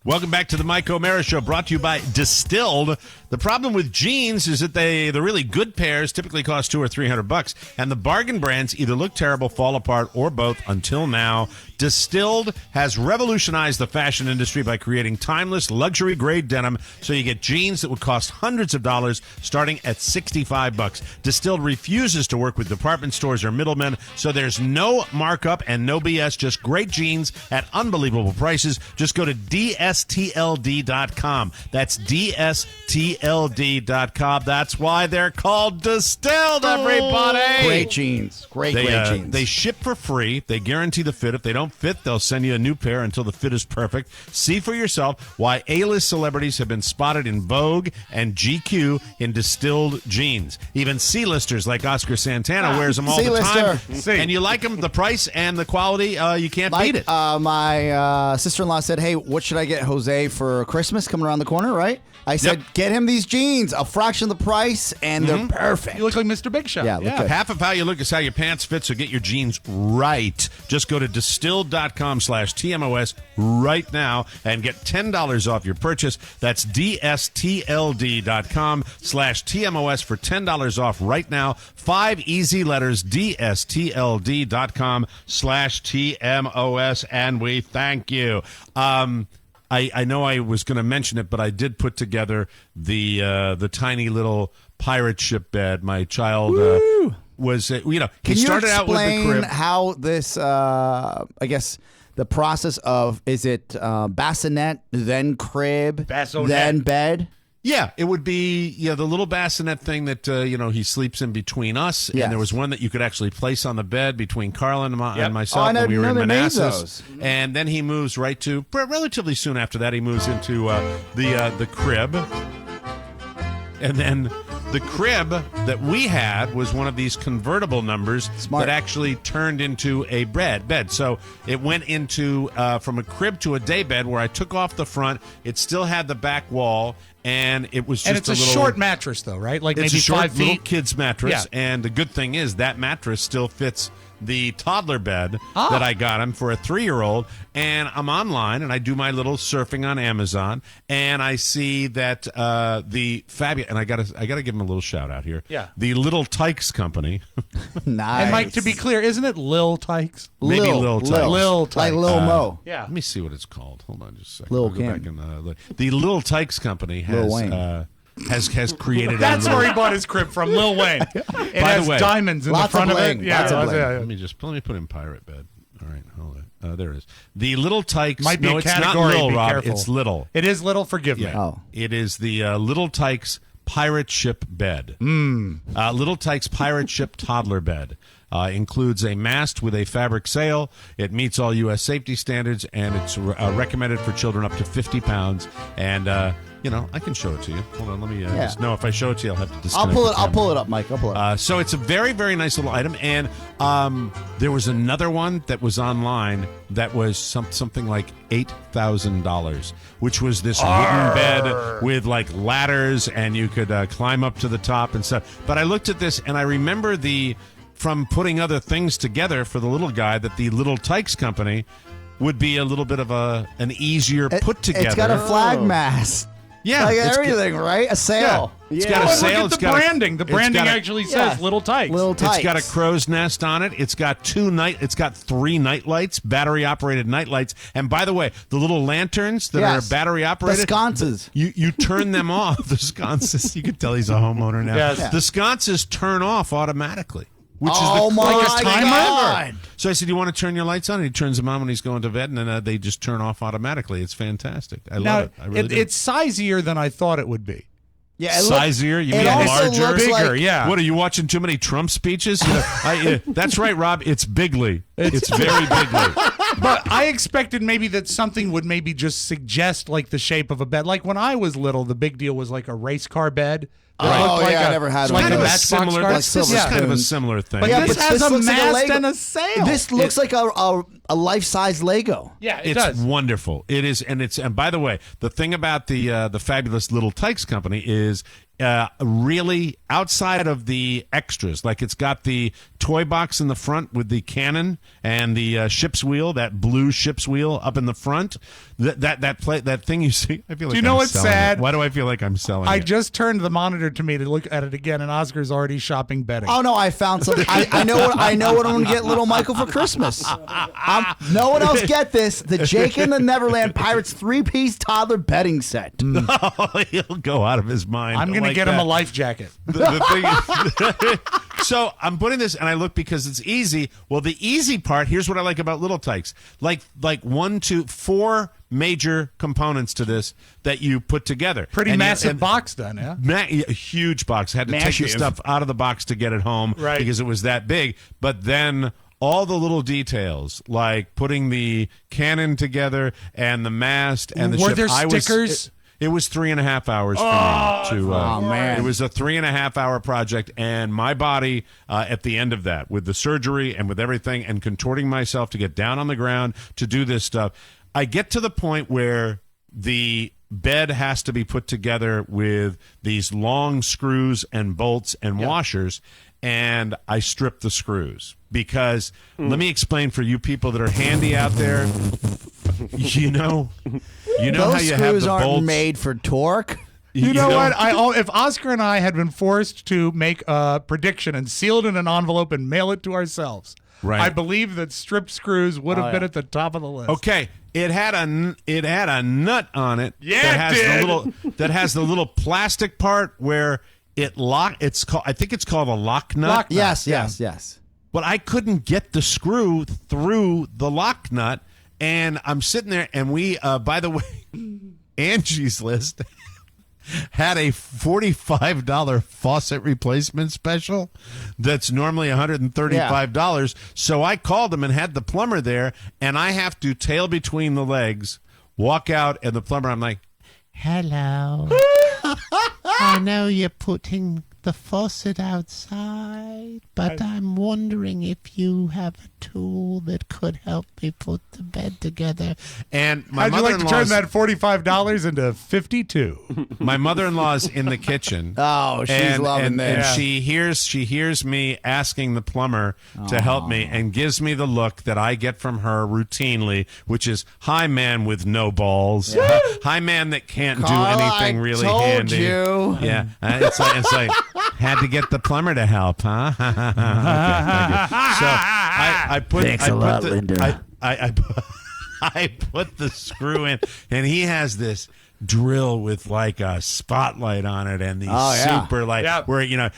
Welcome back to the Mike O'Mara Show, brought to you by Distilled. The problem with jeans is that the really good pairs typically cost $200 or $300, and the bargain brands either look terrible, fall apart, or both until now. Distilled has revolutionized the fashion industry by creating timeless, luxury-grade denim, so you get jeans that would cost hundreds of dollars, starting at $65. Distilled refuses to work with department stores or middlemen, so there's no markup and no BS, just great jeans at unbelievable prices. Just go to DSTLD.com. That's DSTLD.com. That's why they're called Distilled, everybody. Great jeans. Great jeans. They ship for free. They guarantee the fit. If they don't fit, they'll send you a new pair until the fit is perfect. See for yourself why A-list celebrities have been spotted in Vogue and GQ in Distilled jeans. Even C-listers like Oscar Santana wears them all the time. And you like them, the price and the quality, you can't beat it. My sister-in-law said, hey, what should I get Jose for Christmas coming around the corner, right? I said, get him these jeans, a fraction of the price, and they're perfect. You look like Mr. Big Shot. Yeah, look good. Half of how you look is how your pants fit, so get your jeans right. Just go to distilled.com/TMOS right now and get $10 off your purchase. That's DSTLD.com/TMOS for $10 off right now. 5 easy letters, DSTLD.com/TMOS, and we thank you. I know I was going to mention it, but I did put together the tiny little pirate ship bed. My child was, he started out with the crib. How this, I guess, the process of, is it bassinet, then crib, then bed? Yeah, it would be the little bassinet thing that he sleeps in between us, Yes. and there was one that you could actually place on the bed between Carlin and myself Oh, I when we were in never made Manassas. those. And then he moves right to relatively soon after that he moves into the crib, and then the crib that we had was one of these convertible numbers that actually turned into a bed. So it went into from a crib to a day bed where I took off the front. It still had the back wall, and it was just And it's a little, short mattress, though, right? Like it's maybe a short 5 little feet. kid's mattress. Yeah. And the good thing is that mattress still fits the toddler bed that I got him for a 3-year-old. And I'm online and I do my little surfing on Amazon, and I see that the fabulous, and I gotta give him a little shout out here. Yeah. The Little Tykes Company. Nice. And Mike, to be clear, isn't it Lil Tykes? Maybe Lil Tykes. Lil Tykes. Like Lil Mo. Yeah. Let me see what it's called. Hold on just a second. Lil I'll go Kim. back and look. The Little Tykes Company Lil Wayne. has created That's a little, where he bought his crib from, Lil Wayne. It By has the way, diamonds in the lots front of of it. bling, Yeah, lots of bling. Let me put in pirate bed. All right, hold on. There it is. The Little Tykes. Might be no, a it's not category. Lil, Be Rob. careful. It's Little. It is Little. Forgive me. Yeah. Oh. It is the Little Tykes Pirate Ship Bed. Little Tykes Pirate Ship Toddler Bed. Includes a mast with a fabric sail. It meets all U.S. safety standards, and it's recommended for children up to 50 pounds. And, I can show it to you. Hold on, let me just know if I show it to you, I'll have to disconnect I'll the pull it up, Mike. I'll pull it up. so it's a very, very nice little item. And there was another one that was online that was something like $8,000, which was this wooden bed with like ladders, and you could climb up to the top and stuff. But I looked at this, and I remember from putting other things together for the little guy, that the Little Tykes Company would be a little bit of an easier put together. It's got a flag mast. Yeah, like it's everything, right? A sail. Yeah. It's got a sail. Look It's at the got branding. The branding actually says Little Tykes. Little Tykes. It's got a crow's nest on it. It's got 3 night lights, battery operated night lights. And by the way, the little lanterns that are battery operated, the sconces. You turn them off. The sconces. You can tell he's a homeowner now. Yes. Yeah. The sconces turn off automatically. Which Oh is the my quickest timer God. ever. So I said, "You want to turn your lights on?" And he turns them on when he's going to bed, and then they just turn off automatically. It's fantastic. I love it. I really do. It's sizier than I thought it would be. Yeah, sizier. You mean also larger, looks bigger? like- Yeah. What are you watching? Too many Trump speeches? You know, that's right, Rob. It's bigly. It's very bigly. But I expected maybe that something would maybe just suggest like the shape of a bed. Like when I was little, the big deal was like a race car bed. Oh, yeah, I never had one. Like Kind a of a matchbox similar. car. This is kind of a similar thing. But Yeah, this but has this a looks like a mast Lego. and a sail. This looks like a life-size Lego. Yeah, it It's does. wonderful. It is, and by the way, the thing about the fabulous Little Tykes company is really outside of the extras. Like it's got the toy box in the front with the cannon and the ship's wheel, that blue ship's wheel up in the front. That thing you see. I feel like Do you know I'm what's selling sad? it. Why do I feel like I'm selling I it? just turned the monitor to me to look at it again, and Oscar's already shopping bedding. Oh no, I found something. I know what I'm going to get little Michael for Christmas. No one else get this. The Jake and the Neverland Pirates 3-piece toddler bedding set. Oh, he'll go out of his mind. I'm going to like get him that. a life jacket. The thing is, so I'm putting this, and I look because it's easy. Well, the easy part, here's what I like about Little Tykes. Like 1, 2, 4 major components to this that you put together. Pretty And massive and box done, yeah? a huge box. Had to take Massive. the stuff out of the box to get it home because it was that big. But then all the little details, like putting the cannon together and the mast and the Were ship. there stickers? It was 3.5 hours for me to. man. It was a 3.5 hour project, and my body at the end of that, with the surgery and with everything, and contorting myself to get down on the ground to do this stuff, I get to the point where the bed has to be put together with these long screws and bolts and washers, and I strip the screws because let me explain for you people that are handy out there. You know Those how you have screws the aren't bolts. made for torque. You know what? If Oscar and I had been forced to make a prediction and seal it in an envelope and mail it to ourselves, Right. I believe that stripped screws would have been at the top of the list. Okay, it had a nut on it. Yeah, that has it did. the little the little plastic part where it lock. It's called. I think it's called a lock nut. Yes. But I couldn't get the screw through the lock nut, and I'm sitting there, and we. By the way, Angie's List had a $45 faucet replacement special that's normally $135. So I called him and had the plumber there, and I have to tail between the legs, walk out, and the plumber, I'm like, Hello. I know you're putting the faucet outside, but I'm wondering if you have a tool that could help me put the bed together. and my How'd you like to turn mother-in-law's that $45 into 52? my mother-in-law's in the kitchen. Oh, she's loving and this. she hears me asking the plumber to help me and gives me the look that I get from her routinely, which is, hi, man with no balls. Hi, man that can't Carla, do anything I really told handy. you. Yeah. It's like, had to get the plumber to help, huh? Okay, thank you. So I put Thanks a lot, Linda. I put the screw in, and he has this drill with like a spotlight on it and these super where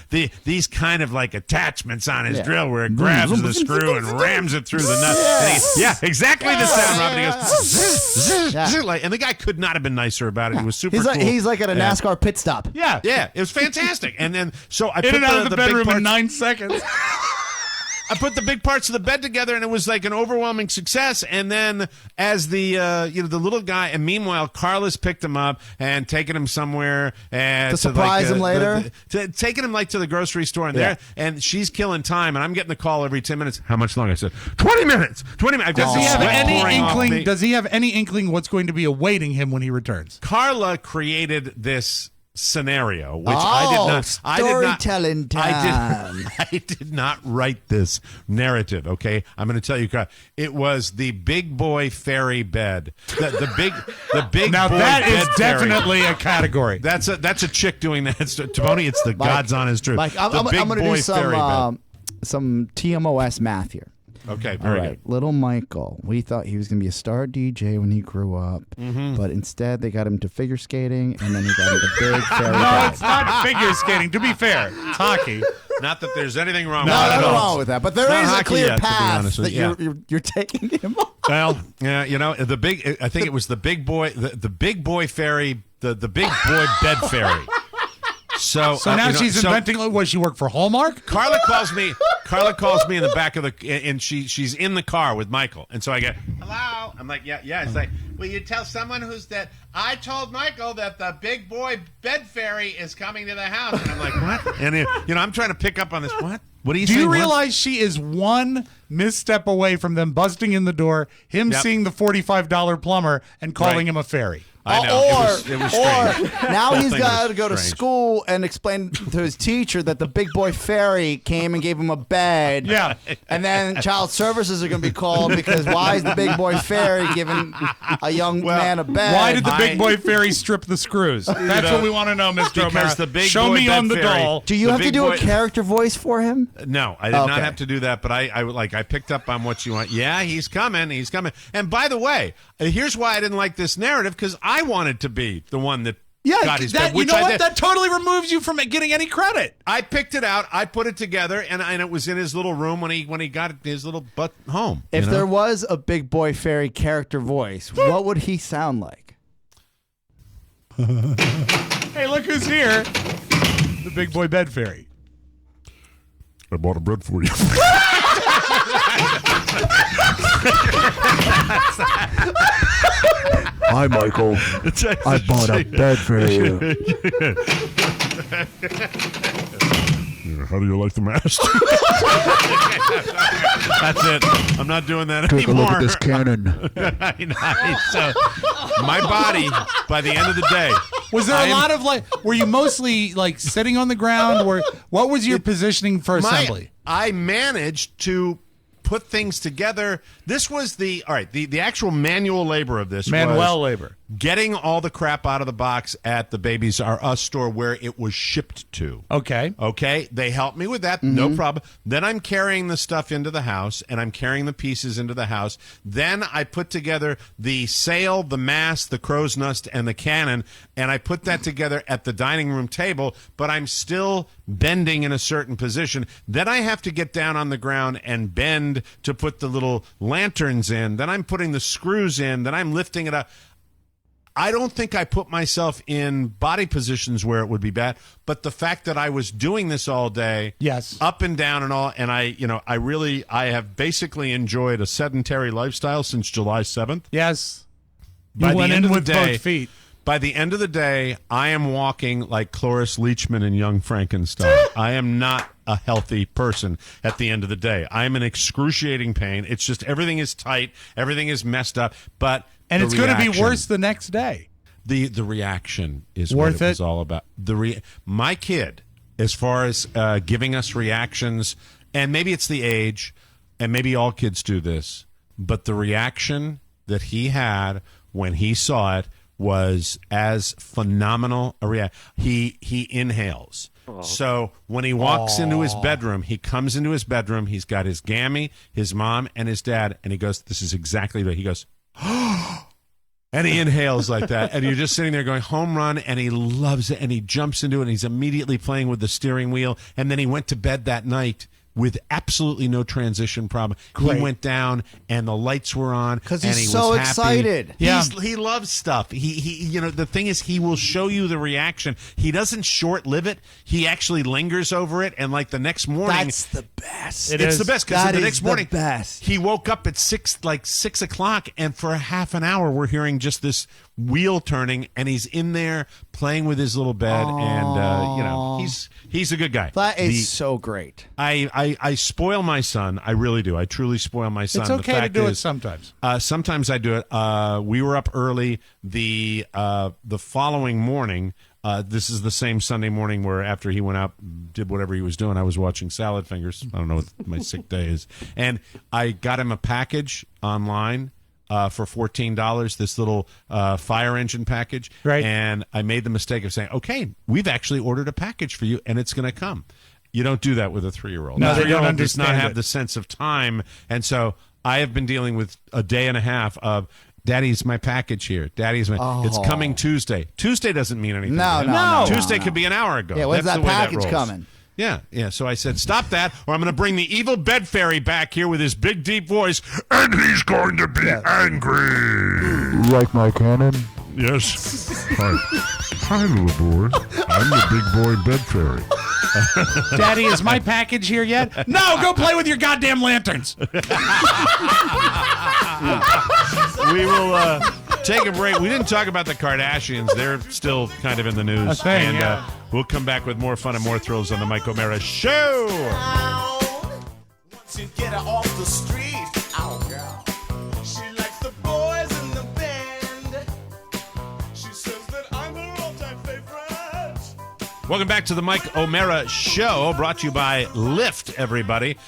these kind of like attachments on his drill where it grabs the screw and rams it through the nut. And exactly the sound, Rob. And he goes zzz, zzz, like, and the guy could not have been nicer about it. It was super cool. He's like at a NASCAR pit stop. Yeah, it was fantastic. And then so I In put and out of the big bedroom in parts- 9 seconds. I put the big parts of the bed together, and it was like an overwhelming success. And then, as the the little guy, and meanwhile, Carla's picked him up and taken him somewhere and To surprise him later? taking him like to the grocery store, and there, and she's killing time, and I'm getting the call every 10 minutes. How much longer? I said 20 minutes. 20 minutes. Does he have Sweat pouring any off inkling? me. Does he have any inkling what's going to be awaiting him when he returns? Carla created this scenario, which I storytelling time. I did not write this narrative. Okay, I'm going to tell you. It was the big boy fairy bed. The big. Now boy that bed is fairy. definitely a category. That's a chick doing that. Tony, it's the God's honest truth. Mike, I'm going to do some TMOS math here. Okay, very good. Little Michael, we thought he was going to be a star DJ when he grew up, but instead they got him to figure skating, and then he got into big fairy No, it's not figure skating. To be fair, it's hockey. Not that there's anything wrong. Nothing with it. wrong with that, but there Not is a hockey clear yet, to be path honest with that you. you're taking him on. Well, yeah, I think it was the big boy, the big boy fairy, the big boy bed fairy. So now she's inventing. What, she work for Hallmark? Carla calls me in the back of and she's in the car with Michael, and so I get, hello. I'm like, yeah. It's like, will you tell someone who's that? I told Michael that the big boy bed fairy is coming to the house, and I'm like, what? And I'm trying to pick up on this. What? What are you saying? Do you realize she is one misstep away from them busting in the door, him seeing the $45 plumber, and calling him a fairy? I know. It was strange. Now he's got to go to school and explain to his teacher that the big boy fairy came and gave him a bed. Yeah. And then child services are going to be called because why is the big boy fairy giving a young man a bed? Why did the big boy fairy strip the screws? That's what we want to know, Mr. O'Mara. The big Show boy me bed on the fairy, doll. Do you have to do a character voice for him? No, I did not have to do that, but I picked up on what you want. Yeah, he's coming. And by the way, here's why I didn't like this narrative, because I wanted to be the one that got his bed. You know what? That totally removes you from getting any credit. I picked it out. I put it together, and it was in his little room when he got his little butt home. If there was a big boy fairy character voice, what would he sound like? Hey, look who's here. The big boy bed fairy. I bought a bread for you. Hi, Michael. I bought a bed for you. How do you like the mask? That's it. I'm not doing that Take anymore. a look at this cannon. So, my body, by the end of the day, was there a lot of were you mostly sitting on the ground, or what was your positioning for assembly? I managed to put things together. This was the actual manual labor of this. Manuel labor. Getting all the crap out of the box at the Babies R Us store where it was shipped to. Okay. They helped me with that. No problem. Then I'm carrying the stuff into the house, and I'm carrying the pieces into the house. Then I put together the sail, the mast, the crow's nest, and the cannon, and I put that together at the dining room table, but I'm still bending in a certain position. Then I have to get down on the ground and bend to put the little lanterns in. Then I'm putting the screws in. Then I'm lifting it up. I don't think I put myself in body positions where it would be bad, but the fact that I was doing this all day, up and down and all, and I have basically enjoyed a sedentary lifestyle since July 7th. Yes. By You went the end in of with the day, both feet. By the end of the day, I am walking like Cloris Leachman in Young Frankenstein. I am not a healthy person at the end of the day. I am in excruciating pain. It's just everything is tight, everything is messed up, and it's going to be worse the next day. The reaction is worth what it was all about. My kid, as far as giving us reactions, and maybe it's the age, and maybe all kids do this, but the reaction that he had when he saw it was as phenomenal a reaction. He inhales. So when he walks into his bedroom, he comes into his bedroom, he's got his Gammy, his mom, and his dad, and he goes, this is exactly right. He goes, and he inhales like that, and you're just sitting there going, home run, and he loves it, and he jumps into it, and he's immediately playing with the steering wheel, and then he went to bed that night with absolutely no transition problem. Great. He went down and the lights were on because and he's he so was happy. excited. He loves stuff. He the thing is, he will show you the reaction. He doesn't short live it. He actually lingers over it, and like the next morning, that's the best. It's the best because the next morning, best. He woke up at 6 o'clock, and for a half an hour, we're hearing just this wheel turning, and he's in there playing with his little bed, and he's a good guy. That is so great. I I spoil my son. I really do. I truly spoil my son. It's The okay to fact do it is, sometimes. Sometimes I do it. We were up early the following morning. This is the same Sunday morning where after he went out, did whatever he was doing, I was watching Salad Fingers. I don't know what my sick day is. And I got him a package online for $14, this little fire engine package. Right. And I made the mistake of saying, okay, we've actually ordered a package for you, and it's going to come. You don't do that with a 3-year-old. No, A they don't 3-year-old does not understand have it. the sense of time. And so I have been dealing with a day and a half of, Daddy's my package here. Daddy's my. It's coming Tuesday. Tuesday doesn't mean anything. No, to him. no, no, Tuesday no. could be an hour ago. Yeah, when's That's that the way package rolls. coming? Yeah. So I said, stop that, or I'm going to bring the evil bed fairy back here with his big, deep voice, and he's going to be angry. You like my cannon? Yes. Hi, little boy. I'm the big boy bed fairy. Daddy, is my package here yet? No, go play with your goddamn lanterns. We will take a break. We didn't talk about the Kardashians. They're still kind of in the news. A thing, and yeah. We'll come back with more fun and more thrills on the Mike O'Mara Show. Once you get her off the street, oh girl, she likes the boys in the band. She says that I'm her all-time favorite. Welcome back to the Mike O'Mara Show, brought to you by Lyft, everybody.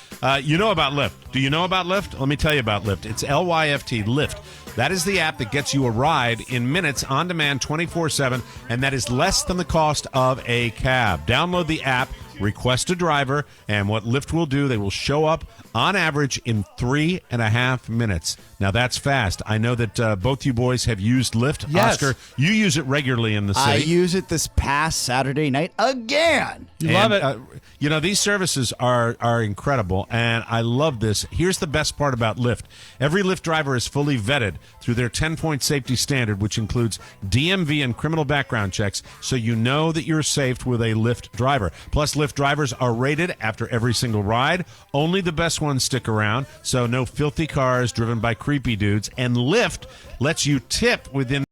You know about Lyft. Do you know about Lyft? Let me tell you about Lyft. It's Lyft, Lyft. That is the app that gets you a ride in minutes, on demand, 24/7, and that is less than the cost of a cab. Download the app, request a driver, and what Lyft will do, they will show up on average in 3.5 minutes. Now, that's fast. I know that both you boys have used Lyft. Yes. Oscar, you use it regularly in the city. I use it this past Saturday night again. You love it. You know, these services are incredible, and I love this. Here's the best part about Lyft. Every Lyft driver is fully vetted through their 10-point safety standard, which includes DMV and criminal background checks, so you know that you're safe with a Lyft driver. Plus, Lyft drivers are rated after every single ride. Only the best ones stick around, so no filthy cars driven by creepy dudes. And Lyft lets you tip within.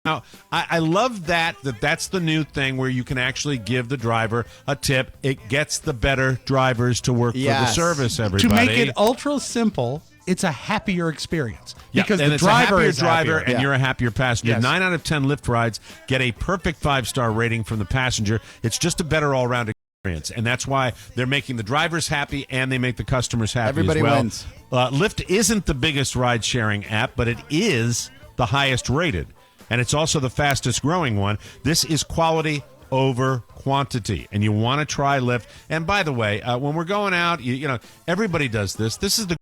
Now, I love that's the new thing where you can actually give the driver a tip. It gets the better drivers to work for the service, everybody. To make it ultra simple, it's a happier experience. Yeah, Because and the it's driver a happier is driver, happier. and you're a happier passenger. Yes. 9 out of 10 Lyft rides get a perfect 5-star rating from the passenger. It's just a better all-round experience, and that's why they're making the drivers happy and they make the customers happy Everybody as well. wins. Lyft isn't the biggest ride-sharing app, but it is the highest rated, and it's also the fastest growing one. This is quality over quantity, and you want to try Lyft. And by the way, when we're going out, you know, everybody does this. This is the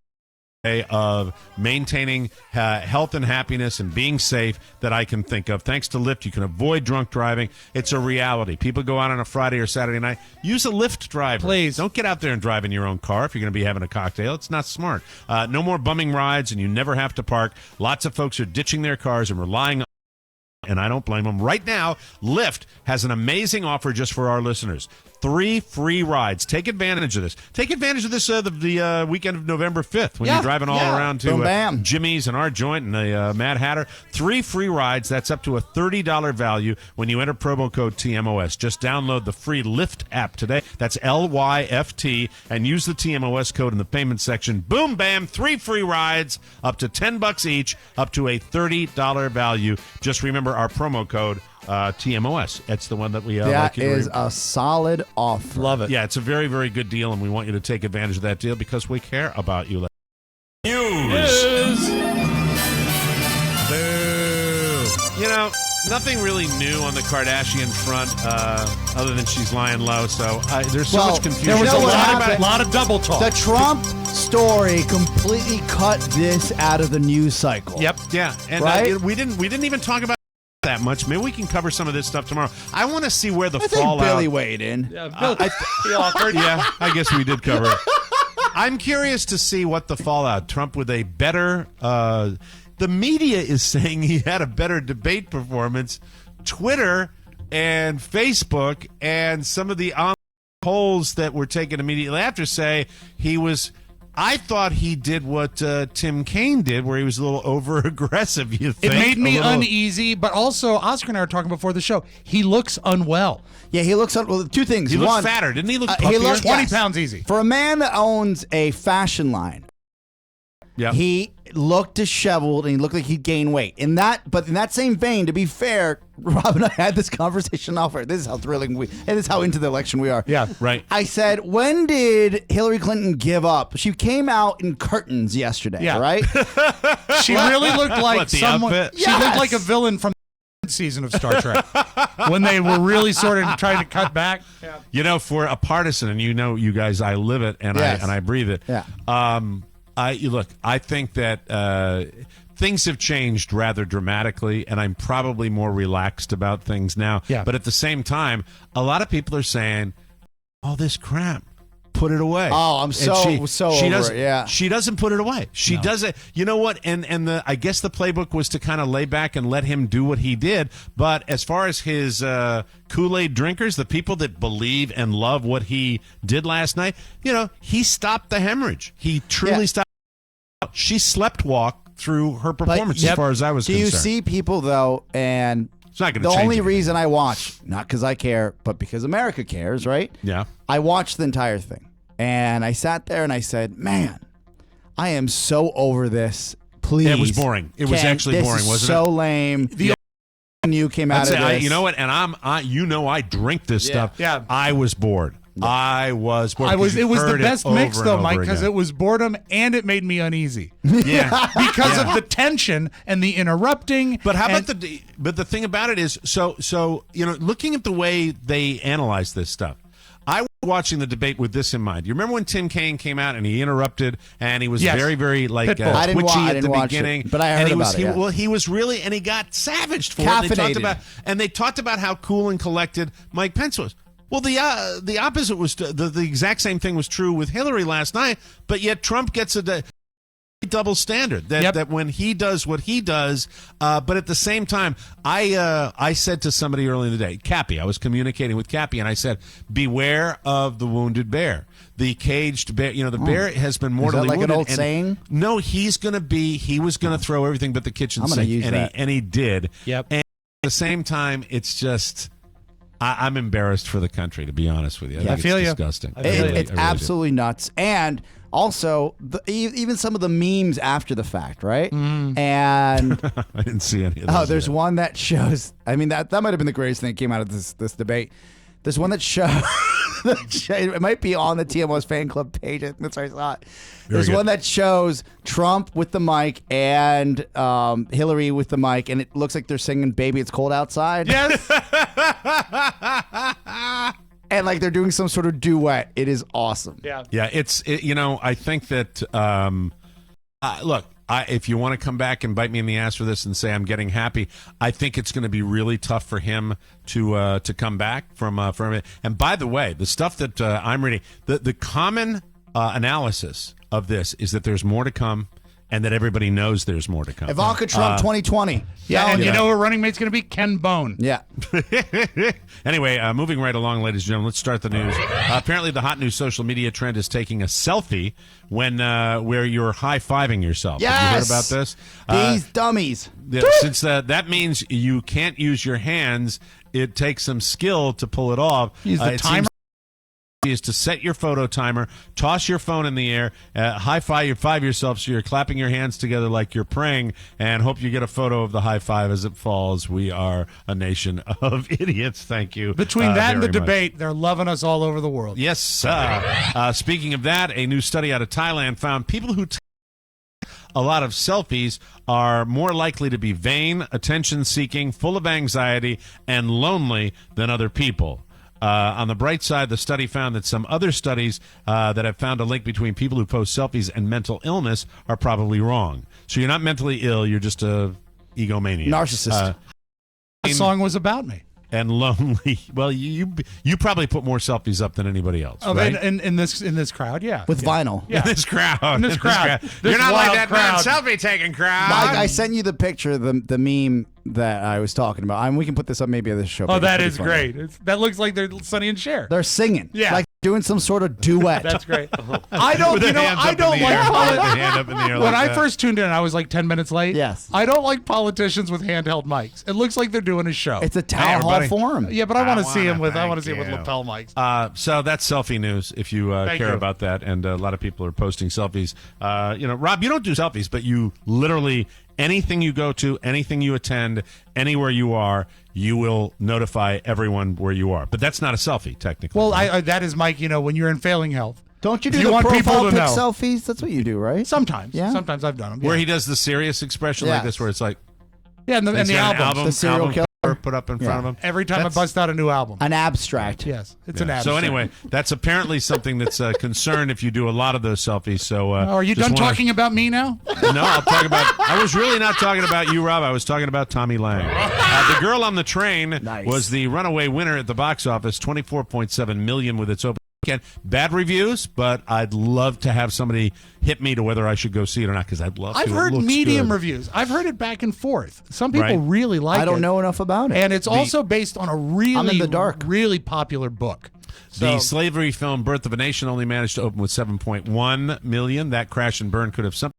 way of maintaining health and happiness and being safe that I can think of. Thanks to Lyft, you can avoid drunk driving. It's a reality. People go out on a Friday or Saturday night. Use a Lyft driver. Please. Don't get out there and drive in your own car if you're going to be having a cocktail. It's not smart. No more bumming rides, and you never have to park. Lots of folks are ditching their cars and relying on, and I don't blame them. Right now, Lyft has an amazing offer just for our listeners. 3 free rides. Take advantage of this. Take advantage of this the weekend of November 5th when you're driving all around to Boom, bam. Jimmy's and Our Joint and the Mad Hatter. 3 free rides. That's up to a $30 value when you enter promo code TMOS. Just download the free Lyft app today. That's LYFT, and use the TMOS code in the payment section. Boom, bam. 3 free rides, up to $10 each, up to a $30 value. Just remember our promo code. TMOS. That's the one that we That like you to is a solid offer. Love it. Yeah, it's a very, very good deal, and we want you to take advantage of that deal because we care about you. News. Boo. You know, nothing really new on the Kardashian front other than she's lying low. So there's so much confusion. There was a lot of double talk. The Trump story completely cut this out of the news cycle. Yep. Yeah, and Right? we didn't even talk about that much. Maybe we can cover some of this stuff tomorrow. I want to see where the I think fallout. Billy weighed in. Yeah, awkward. Yeah, I guess we did cover it. I'm curious to see what the fallout. Trump with a better. The media is saying he had a better debate performance. Twitter and Facebook and some of the polls that were taken immediately after say he was I thought he did what Tim Kaine did, where he was a little over-aggressive, you It think? made me A little- uneasy, but also Oscar and I were talking before the show. He looks unwell. Yeah, he looks well. Two things. He looked One, fatter, didn't he? Look he puffier? looked 20 pounds easy. For a man that owns a fashion line, he looked disheveled and he looked like he'd gained weight. But in that same vein, to be fair, Rob and I had this conversation off air. This is how thrilling and this is how into the election we are. Yeah, right. I said, when did Hillary Clinton give up? She came out in curtains yesterday, right? She really looked like What, the someone. outfit? She looked like a villain from the season of Star Trek when they were really sort of trying to cut back. You know, for a partisan, and you guys, I live it and Yes. I breathe it. Yeah. I think that things have changed rather dramatically, and I'm probably more relaxed about things now. Yeah. But at the same time, a lot of people are saying, all this crap, put it away. Oh, I'm And so she over doesn't, it, yeah. She doesn't put it away. She doesn't. You know what? And I guess the playbook was to kind of lay back and let him do what he did. But as far as his Kool-Aid drinkers, the people that believe and love what he did last night, he stopped the hemorrhage. He truly stopped. She slept walk through her performance, as far as I was concerned. Do you see people, though, and It's not gonna the change only anything. reason I watch, not because I care, but because America cares, right? Yeah. I watched the entire thing. And I sat there and I said, man, I am so over this. Please. It was boring. It was actually this boring, is wasn't so it? lame. The you came out of this. You know what? And I drink this stuff. Yeah. I was bored. I was bored. It was the heard best over mix, and though, over Mike, because again. it was boredom and it made me uneasy. Yeah. Because of the tension and the interrupting. But how about the thing about it is, so looking at the way they analyze this stuff, I was watching the debate with this in mind. You remember when Tim Kaine came out and he interrupted and he was Yes. very, very I didn't twitchy I at didn't the watch beginning. it, but I heard and he about was, it. Yeah. Well, he was really, and he got savaged for it. They talked about how cool and collected Mike Pence was. Well, the opposite was the exact same thing was true with Hillary last night, but yet Trump gets a double standard that when he does what he does, but at the same time, I said to somebody earlier in the day, Cappy, I was communicating with Cappy, and I said, beware of the wounded bear. The caged bear, the bear has been mortally Is that like wounded. an old and saying? No, he was going to throw everything but the kitchen I'm gonna sink, use and that. he did. Yep. And at the same time, it's just, I'm embarrassed for the country, to be honest with you. Yeah, I think I feel it's you. disgusting. It's I really absolutely nuts. And also, even some of the memes after the fact, right? And do. I didn't see any of those. there's yet. one that shows. I mean, that might have been the greatest thing that came out of this debate. There's one that shows. It might be on the TMOS fan club page. That's where I saw it. There's good. one that shows Trump with the mic and Hillary with the mic, and it looks like they're singing "Baby, It's Cold Outside." Yes. And like they're doing some sort of duet. It is awesome. Yeah. Yeah, I think that, look, if you want to come back and bite me in the ass for this and say I'm getting happy, I think it's going to be really tough for him to come back from it. And by the way, the stuff that I'm reading, the common analysis of this is that there's more to come and that everybody knows there's more to come. Ivanka Trump 2020. Yeah, and you know who running mate's going to be? Ken Bone. Yeah. Anyway, moving right along, ladies and gentlemen, let's start the news. Apparently, the hot new social media trend is taking a selfie when where you're high-fiving yourself. Yes! Have you heard about this? These dummies. Since that means you can't use your hands, it takes some skill to pull it off. Use the It timer. seems is to set your photo timer, toss your phone in the air, high-five yourself so you're clapping your hands together like you're praying, and hope you get a photo of the high five as it falls. We are a nation of idiots. Thank you. Between that and the very much. debate, they're loving us all over the world. Yes. Speaking of that, a new study out of Thailand found people who take a lot of selfies are more likely to be vain, attention-seeking, full of anxiety, and lonely than other people. On the bright side, the study found that some other studies that have found a link between people who post selfies and mental illness are probably wrong. So you're not mentally ill, you're just a egomaniac. Narcissist. The song was about me. And lonely. Well, you probably put more selfies up than anybody else, Oh, right? in this crowd, yeah. With vinyl. Yeah. In this crowd. In this crowd. You're This not like wild that crowd. selfie-taking crowd. Mike, I sent you the picture, the meme that I was talking about. I mean, we can put this up maybe at this show. Oh, but that it's is pretty funny. great. That looks like they're Sonny and Cher. They're singing. Yeah. Like doing some sort of duet. That's great. I don't, With you the know, hands I up don't in the like air. poli- The hand up in the air When like I that. first tuned in, I was like 10 minutes late. Yes. I don't like politicians with handheld mics. It looks like they're doing a show. It's a town hall everybody. forum. Yeah, but I want to see him wanna with. I want to thank see him with you. lapel mics. So that's selfie news. If you Thank care you. about that, and a lot of people are posting selfies. Rob, you don't do selfies, but you literally anything you go to, anything you attend, anywhere you are, you will notify everyone where you are. But that's not a selfie, technically. Well, that is Mike. You know, when you're in failing health, Don't you If do you the want people profile to pic know. selfies? That's what you do, right? Sometimes. Yeah. Sometimes I've done them. where Yeah. he does the serious expression like Yes. this, where it's like Yeah, and he's the got an album. The serial killer. cover put up in front of him. Every time That's- I bust out a new album. An abstract. Yes, it's Yeah. an abstract. So anyway, that's apparently something that's a concern if you do a lot of those selfies. So Oh, are you just done wanna- talking about me now? No, I'll talk about. I was really not talking about you, Rob. I was talking about Tommy Lang. The Girl on the Train Nice. was the runaway winner at the box office, $24.7 million with its opening weekend. Bad reviews, but I'd love to have somebody hit me to whether I should go see it or not because I'd love to. I've It heard looks medium good. reviews. I've heard it back and forth. Some people Right. really like it. I don't know enough about it. And it's also based on a really, I'm in the dark. really popular book. The So, slavery film Birth of a Nation only managed to open with 7.1 million. That crash and burn could have something.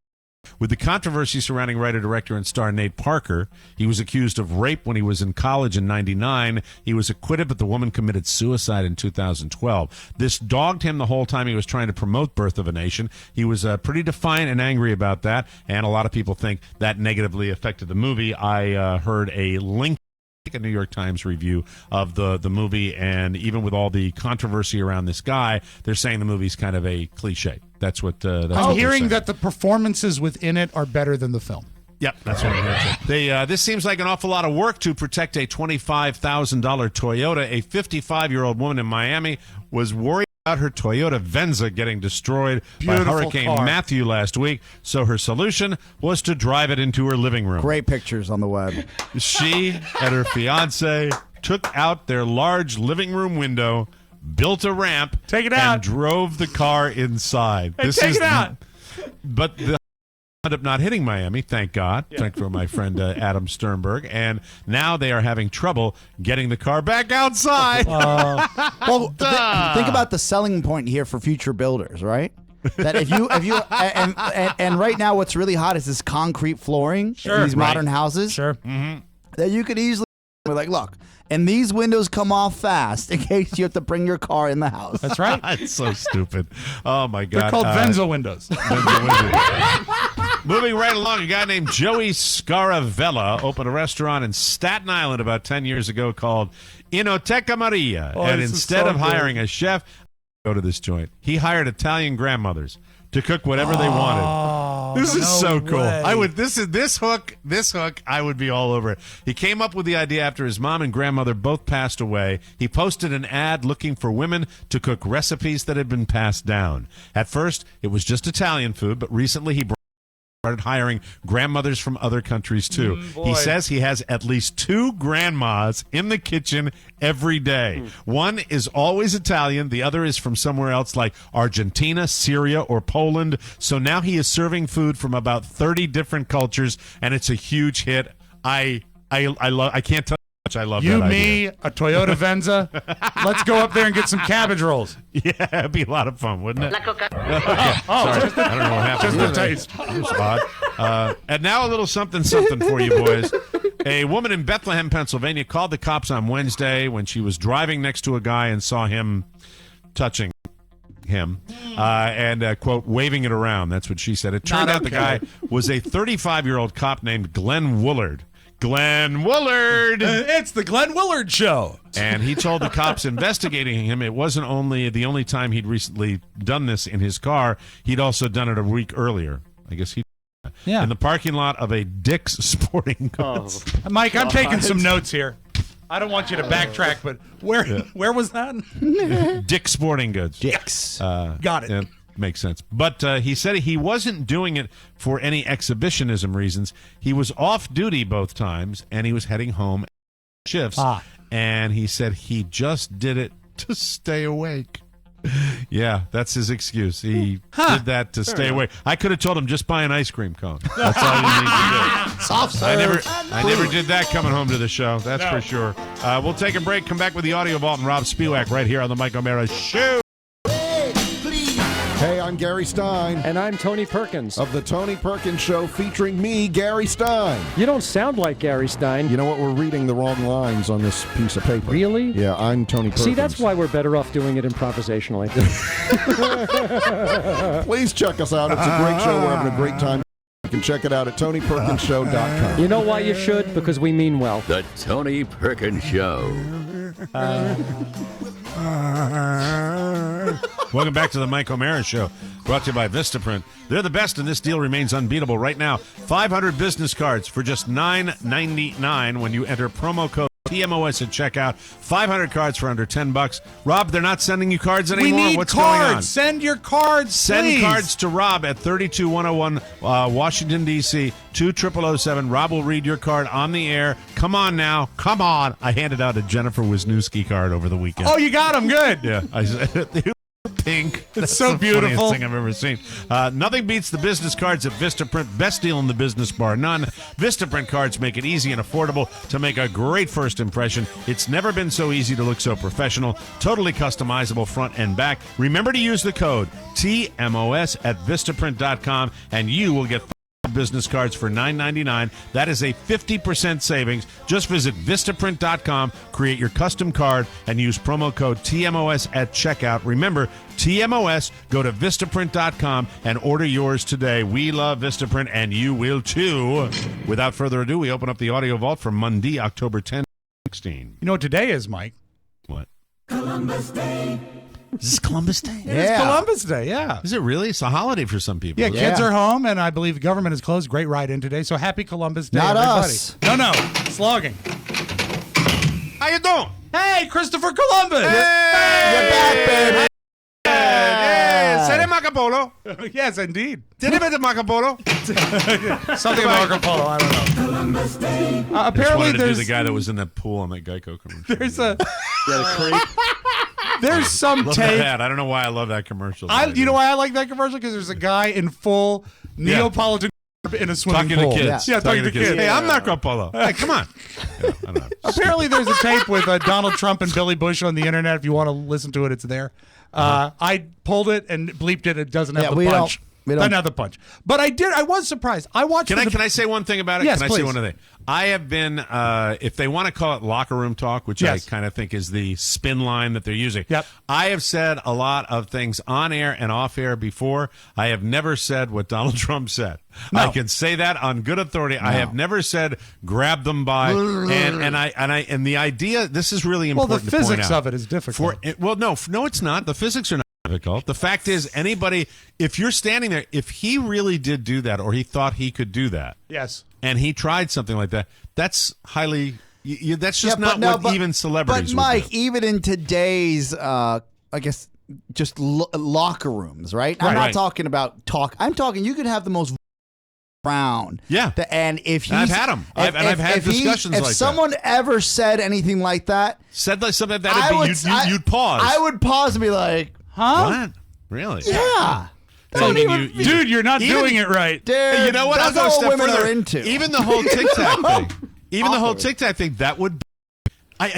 With the controversy surrounding writer, director, and star Nate Parker, he was accused of rape when he was in college in 99. He was acquitted, but the woman committed suicide in 2012. This dogged him the whole time he was trying to promote Birth of a Nation. He was pretty defiant and angry about that, and a lot of people think that negatively affected the movie. I heard a link. A New York Times review of the movie, and even with all the controversy around this guy, they're saying the movie's kind of a cliche. That's what that's what I'm they're hearing saying. that the performances within it are better than the film. Yep, that's what I'm hearing. This seems like an awful lot of work to protect a $25,000 Toyota. A 55-year-old woman in Miami was worried about her Toyota Venza getting destroyed by Beautiful Hurricane car. Matthew last week. So her solution was to drive it into her living room. Great pictures on the web. She and her fiance took out their large living room window, built a ramp, Take it and out. drove the car inside. Hey, take it out. But the ended up not hitting Miami, thank God. Thank for my friend Adam Sternberg. And now they are having trouble getting the car back outside. Well, think about the selling point here for future builders, right? That if you and right now what's really hot is this concrete flooring in these modern houses. Sure. That you could easily be like, look, and these windows come off fast in case you have to bring your car in the house. That's right. It's so stupid. Oh, my God. They're called Venza windows. Moving right along, a guy named Joey Scaravella opened a restaurant in Staten Island about 10 years ago called Inoteca Maria. Oh, And this is instead so of hiring a chef, go to this joint. He hired Italian grandmothers to cook whatever they wanted. This is so cool. way. This hook, I would be all over it. He came up with the idea after his mom and grandmother both passed away. He posted an ad looking for women to cook recipes that had been passed down. At first, it was just Italian food, but recently he started hiring grandmothers from other countries too. He says he has at least 2 grandmas in the kitchen every day. One is always Italian, the other is from somewhere else like Argentina, Syria, or Poland. So now he is serving food from about 30 different cultures, and it's a huge hit. I love. I can't tell you how much I love You, that me, idea. a Toyota Venza. Let's go up there and get some cabbage rolls. Yeah, it'd be a lot of fun, wouldn't it? Oh, Sorry, just I don't know what happened. just the taste. That was odd. And now a little something for you boys. A woman in Bethlehem, Pennsylvania, called the cops on Wednesday when she was driving next to a guy and saw him touching him and, quote, waving it around. That's what she said. It turned out the guy was a 35-year-old cop named Glenn Woolard. Glenn Woolard! It's the Glenn Willard Show. And he told the cops investigating him it wasn't only the only time he'd recently done this in his car, he'd also done it a week earlier. I guess in the parking lot of a Dick's Sporting Goods. Mike, I'm taking some notes here. I don't want you to backtrack, but where was that? Dick's Sporting Goods. Dicks. Got it. Yeah, makes sense. But he said he wasn't doing it for any exhibitionism reasons. He was off duty both times, and he was heading home shifts. And he said he just did it to stay awake. Yeah, that's his excuse. He did that to stay away. I could have told him just buy an ice cream cone. That's all you need to do. Soft serve. I never did that coming home to the show. That's for sure. We'll take a break. Come back with the audio vault and Rob Spewak right here on the Mike O'Mara Show. Hey, I'm Gary Stein. And I'm Tony Perkins. Of the Tony Perkins Show featuring me, Gary Stein. You don't sound like Gary Stein. You know what? We're reading the wrong lines on this piece of paper. Really? Yeah, I'm Tony Perkins. See, that's why we're better off doing it improvisationally. Please check us out. It's a great show. We're having a great time. You can check it out at TonyPerkinsShow.com. You know why you should? Because we mean well. The Tony Perkins Show. Welcome back to the Mike O'Mara Show, brought to you by Vistaprint. They're the best, and this deal remains unbeatable right now. 500 business cards for just $9.99 when you enter promo code TMOS at checkout. 500 cards for under $10. Rob, they're not sending you cards anymore? We need What's cards. going on? Send your cards, Send please. cards to Rob at 32101 Washington, D.C., 20007. Rob will read your card on the air. Come on now. Come on. I handed out a Jennifer Wisniewski card over the weekend. Oh, you got them. Good. Yeah. Pink. That's so the beautiful. funniest thing I've ever seen. Nothing beats the business cards at Vistaprint. Best deal in the business bar none. Vistaprint cards make it easy and affordable to make a great first impression. It's never been so easy to look so professional. Totally customizable front and back. Remember to use the code TMOS at Vistaprint.com and you will get business cards for $9.99. That is a 50% savings. Just visit Vistaprint.com, create your custom card, and use promo code TMOS at checkout. Remember, TMOS, go to Vistaprint.com and order yours today. We love Vistaprint, and you will too. Without further ado, we open up the audio vault for Monday, October 10, 2016. You know what today is, Mike? What? Columbus Day. Is this Columbus Day? It's Columbus Day, yeah. Is it really? It's a holiday for some people. Yeah, kids are home, and I believe the government is closed. Great ride in today, so happy Columbus Day, Not everybody. us. No, slogging. How you doing? Hey, Christopher Columbus! You're back, baby. Say Marco Polo. Yes, indeed. Did it the Marco Polo? Something Marco Polo, I don't know. Columbus Day. Apparently, to there's do the guy that was in that pool on that Geico commercial. there's a the creek. there's some Love tape. that. I don't know why I love that commercial. You know why I like that commercial? Because there's a guy in full Neapolitan in a swimming Talking pool. to kids. Yeah, talking to kids. Hey, I'm Marco Polo. Hey, come on. Yeah, I don't know. Apparently, there's a tape with Donald Trump and Billy Bush on the internet. If you want to listen to it, it's there. I pulled it and bleeped it. It doesn't have the punch. Doesn't have the punch. But I was surprised. I watched. Can I say one thing about it? Yes, Can I please. say one other thing? I have been, if they want to call it locker room talk, which I kind of think is the spin line that they're using. Yep. I have said a lot of things on air and off air before. I have never said what Donald Trump said. No. I can say that on good authority. I have never said grab them by and the idea. This is really Well, important. the to point physics out. of it is difficult. No, it's not. The physics are not difficult. The fact is, anybody, if you're standing there, if he really did do that, or he thought he could do that, Yes. and he tried something like that, that's highly. That's just Yeah, not what even celebrities. But Mike, would do. even in today's, I guess, just locker rooms, right? I'm Right. not talking about talk. I'm talking. You could have the most brown. Yeah. And if he's, I've had 'em. I've had discussions if like that. someone ever said anything like that, said like something like that, you'd pause. I would pause and be like, huh? What? Really? Yeah. Don't even, Dude, you're not doing it right. Dude, Hey, you know what? I'll that's go a not step what women further. are into. Even the whole Tic Tac thing. Even the whole Awkward. Tic Tac thing. That would. I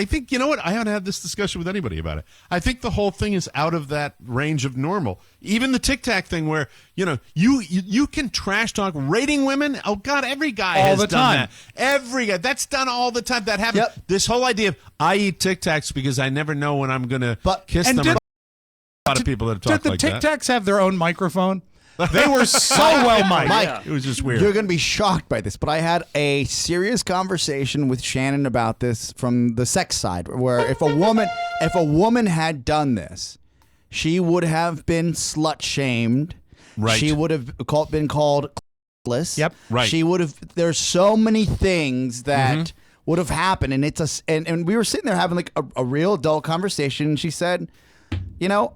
think, you know what? I haven't had this discussion with anybody about it. I think the whole thing is out of that range of normal. Even the Tic Tac thing, where you can trash talk rating women. Oh God, every guy All has the done time. that. Every guy, that's done all the time. That happens. Yep. This whole idea of I eat Tic Tacs because I never know when I'm gonna kiss and them. did- A lot of people that Did talk the like Tic that. Tacs have their own microphone? They were so well mic'd. Mike, It was just weird. You're going to be shocked by this, but I had a serious conversation with Shannon about this from the sex side, where if a woman had done this, she would have been slut shamed. Right. She would have been called classless. Yep. Right. She would have. There's so many things that would have happened, and and we were sitting there having like a real adult conversation. And she said,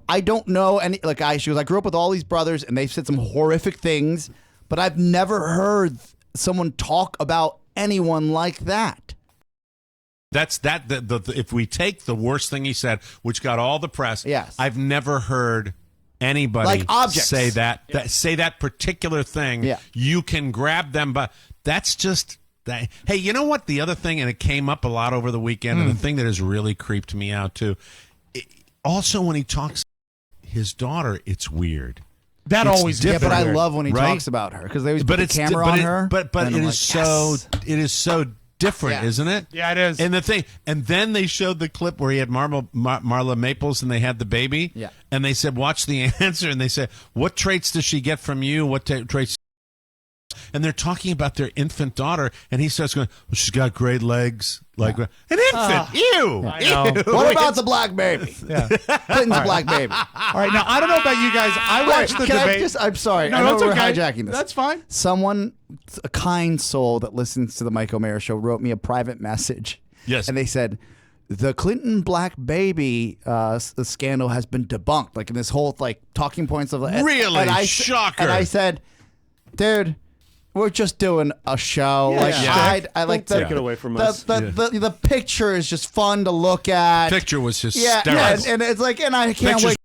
I don't know any. She goes, I grew up with all these brothers, and they've said some horrific things, but I've never heard someone talk about anyone like that. That's that. If we take the worst thing he said, which got all the press, Yes. I've never heard anybody Like objects. say that particular thing. Yeah. You can grab them, but that's just that. Hey, you know what? The other thing, and it came up a lot over the weekend, and the thing that has really creeped me out too. Also, when he talks his daughter, it's weird. That It's always Yeah, but I different, love when he right? talks about her because they always put the camera on her. But and it I'm is like, so yes. it is so different, Yeah. isn't it? Yeah, it is. And the thing, and then they showed the clip where he had Marla Maples and they had the baby. Yeah. And they said, watch the answer, and they said, what traits does she get from you? What traits? And they're talking about their infant daughter, and he starts going, well, she's got great legs. Like an infant. Ew. I know. Ew. What about the black baby? Yeah. Clinton's a black baby. All right, now I don't know about you guys. I watched the Can debate. I'm sorry. No, I know that's we're okay. hijacking this. That's fine. Someone, a kind soul that listens to the Mike O'Mara show, wrote me a private message. Yes. And they said, the Clinton black baby scandal has been debunked. Like in this whole talking points of Really? and I, Shocker. And I said, dude, we're just doing a show. Yeah. Like Yeah. I like Don't take it away from us. The picture is just fun to look at. Picture was Yeah, hysterical. and it's like, and I can't Picture's wait.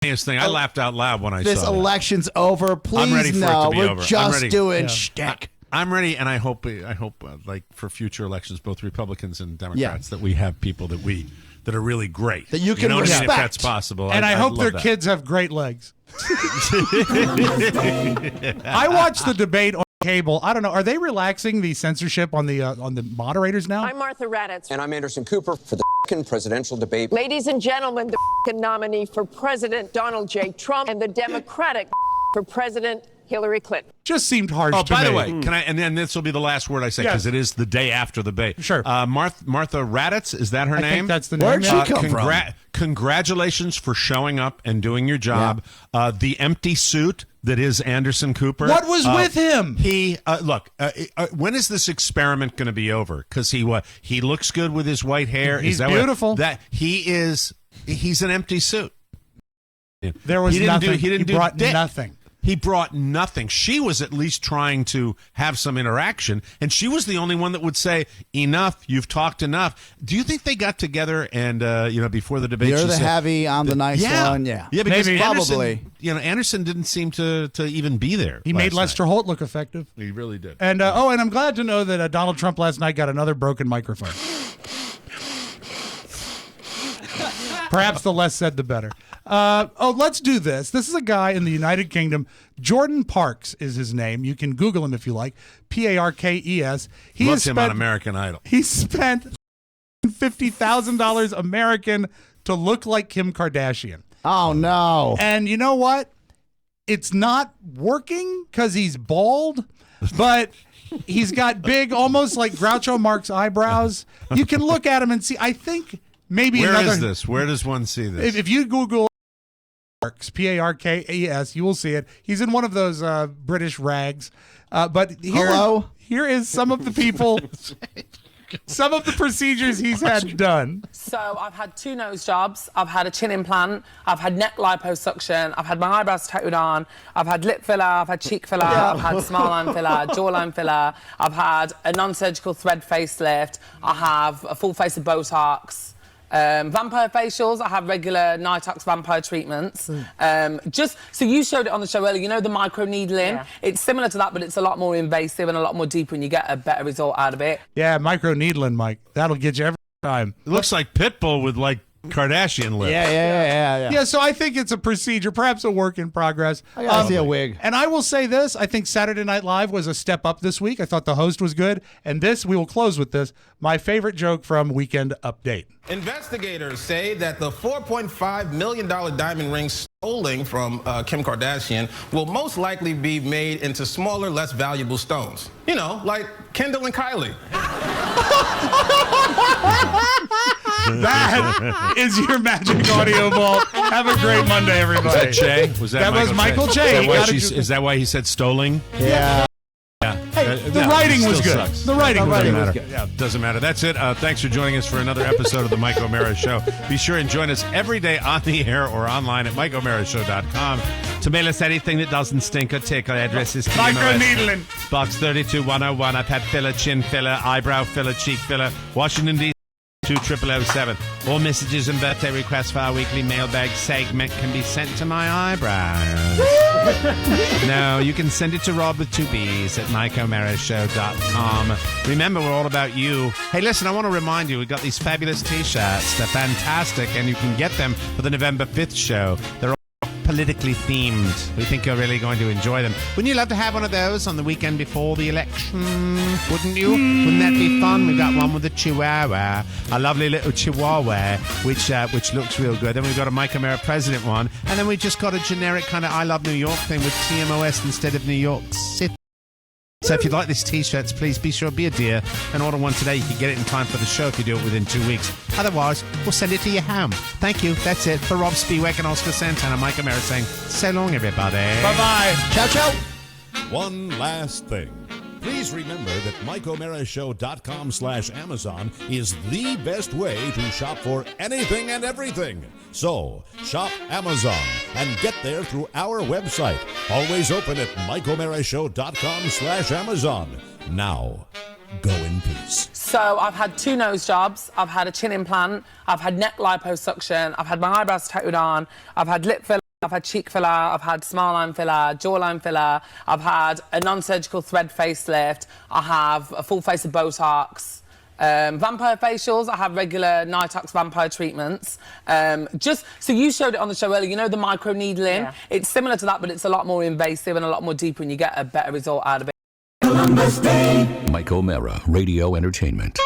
the funniest thing. I laughed out loud when I This saw that. election's over. Please, ready for it no. to be We're over. I'm just ready. doing Yeah. shtick. I'm ready, and I hope like for future elections, both Republicans and Democrats, that we have people that are really great. That you can know what I mean? respect. If that's possible. And I I'd hope love their that. kids have great legs. I watched the debate on cable. I don't know. Are they relaxing the censorship on the moderators now? I'm Martha Raddatz. And I'm Anderson Cooper for the presidential debate. Ladies and gentlemen, the nominee for President Donald J. Trump and the Democratic for President Hillary Clinton. Just seemed harsh Oh, to by me. the way, can I? And then this will be the last word I say because it is the day after the debate. Sure. Martha Raddatz, is that her I name? think that's the name. Where'd she come from? Congratulations for showing up and doing your job. The empty suit that is Anderson Cooper. What was with him? He look. When is this experiment going to be over? Because he looks good with his white hair. He's is that beautiful. He's an empty suit. There was He didn't nothing. he didn't do brought dick. nothing. He brought nothing. She was at least trying to have some interaction, and she was the only one that would say, enough, you've talked enough. Do you think they got together and, before the debate, You're she the said, heavy, I'm the nice one. Yeah. Yeah, because Maybe. Anderson, Probably. Anderson didn't seem to even be there. He made Lester Holt look effective. He really did. And and I'm glad to know that Donald Trump last night got another broken microphone. Perhaps the less said, the better. Let's do this. This is a guy in the United Kingdom. Jordan Parks is his name. You can Google him if you like. Parkes. Loved him on American Idol. He spent $50,000 American to look like Kim Kardashian. Oh, no. And you know what? It's not working because he's bald, but he's got big, almost like Groucho Marx eyebrows. You can look at him and see, I think maybe Where another. is this? Where does one see this? If you Google Parks, Parkes, you will see it. He's in one of those British rags. But here is some of the people, some of the procedures he's had done. So I've had 2 nose jobs, I've had a chin implant, I've had neck liposuction, I've had my eyebrows tattooed on, I've had lip filler, I've had cheek filler, I've had smile line filler, jawline filler, I've had a non-surgical thread facelift, I have a full face of Botox. Vampire facials, I have regular Nitox vampire treatments. Just so you showed it on the show earlier, you know the micro needling? Yeah. It's similar to that, but it's a lot more invasive and a lot more deeper, and you get a better result out of it. Yeah, micro needling, Mike. That'll get you every time. It looks like Pitbull with like Kardashian lips. Yeah. So I think it's a procedure, perhaps a work in progress. I gotta see a wig. And I will say this, I think Saturday Night Live was a step up this week. I thought the host was good. And this, we will close with this, my favorite joke from Weekend Update. Investigators say that the $4.5 million diamond ring stolen from Kim Kardashian will most likely be made into smaller, less valuable stones. You know, like Kendall and Kylie. That is your magic audio vault. Have a great Monday, everybody. Was that Che? That was Michael Che. Is that why he said stoling? Yeah. Hey, the writing was good. Sucks. The writing was Doesn't good. matter. Doesn't matter. That's it. Thanks for joining us for another episode of the Mike O'Mara Show. Be sure and join us every day on the air or online at MikeO'MaraShow.com. To mail us anything that doesn't stink or tick, our address is Micro needling. Box 32101. I've had filler, chin filler, eyebrow filler, cheek filler, Washington, D.C. 20007. All messages and birthday requests for our weekly mailbag segment can be sent to my eyebrows. No, you can send it to Rob with 2 B's at MikeO'MaraShow.com. Remember, we're all about you. Hey, listen, I want to remind you, we've got these fabulous T-shirts. They're fantastic, and you can get them for the November 5th show. They're all politically themed. We think you're really going to enjoy them. Wouldn't you love to have one of those on the weekend before the election? Wouldn't you? Wouldn't that be fun? We've got one with a chihuahua, a lovely little chihuahua, which looks real good. Then we've got a Mike O'Mara president one, and then we just got a generic kind of I Love New York thing with TMOS instead of New York City. So if you'd like these T-shirts, please be sure, be a dear, and order one today. You can get it in time for the show if you do it within 2 weeks. Otherwise, we'll send it to your home. Thank you. That's it. For Rob Spiewak and Oscar Santana, Mike O'Mara saying, so long, everybody. Bye-bye. Ciao, ciao. One last thing. Please remember that MikeO'MaraShow.com/Amazon is the best way to shop for anything and everything. So, shop Amazon and get there through our website. Always open at MikeO'MaraShow.com/Amazon. Now, go in peace. So I've had 2 nose jobs, I've had a chin implant, I've had neck liposuction, I've had my eyebrows tattooed on, I've had lip filler, I've had cheek filler, I've had smile line filler, jawline filler, I've had a non-surgical thread facelift, I have a full face of Botox, vampire facials, I have regular Nitox vampire treatments. Just so you showed it on the show earlier, you know the micro needling? Yeah. It's similar to that, but it's a lot more invasive and a lot more deeper, and you get a better result out of it. Mike O'Mara, Radio Entertainment.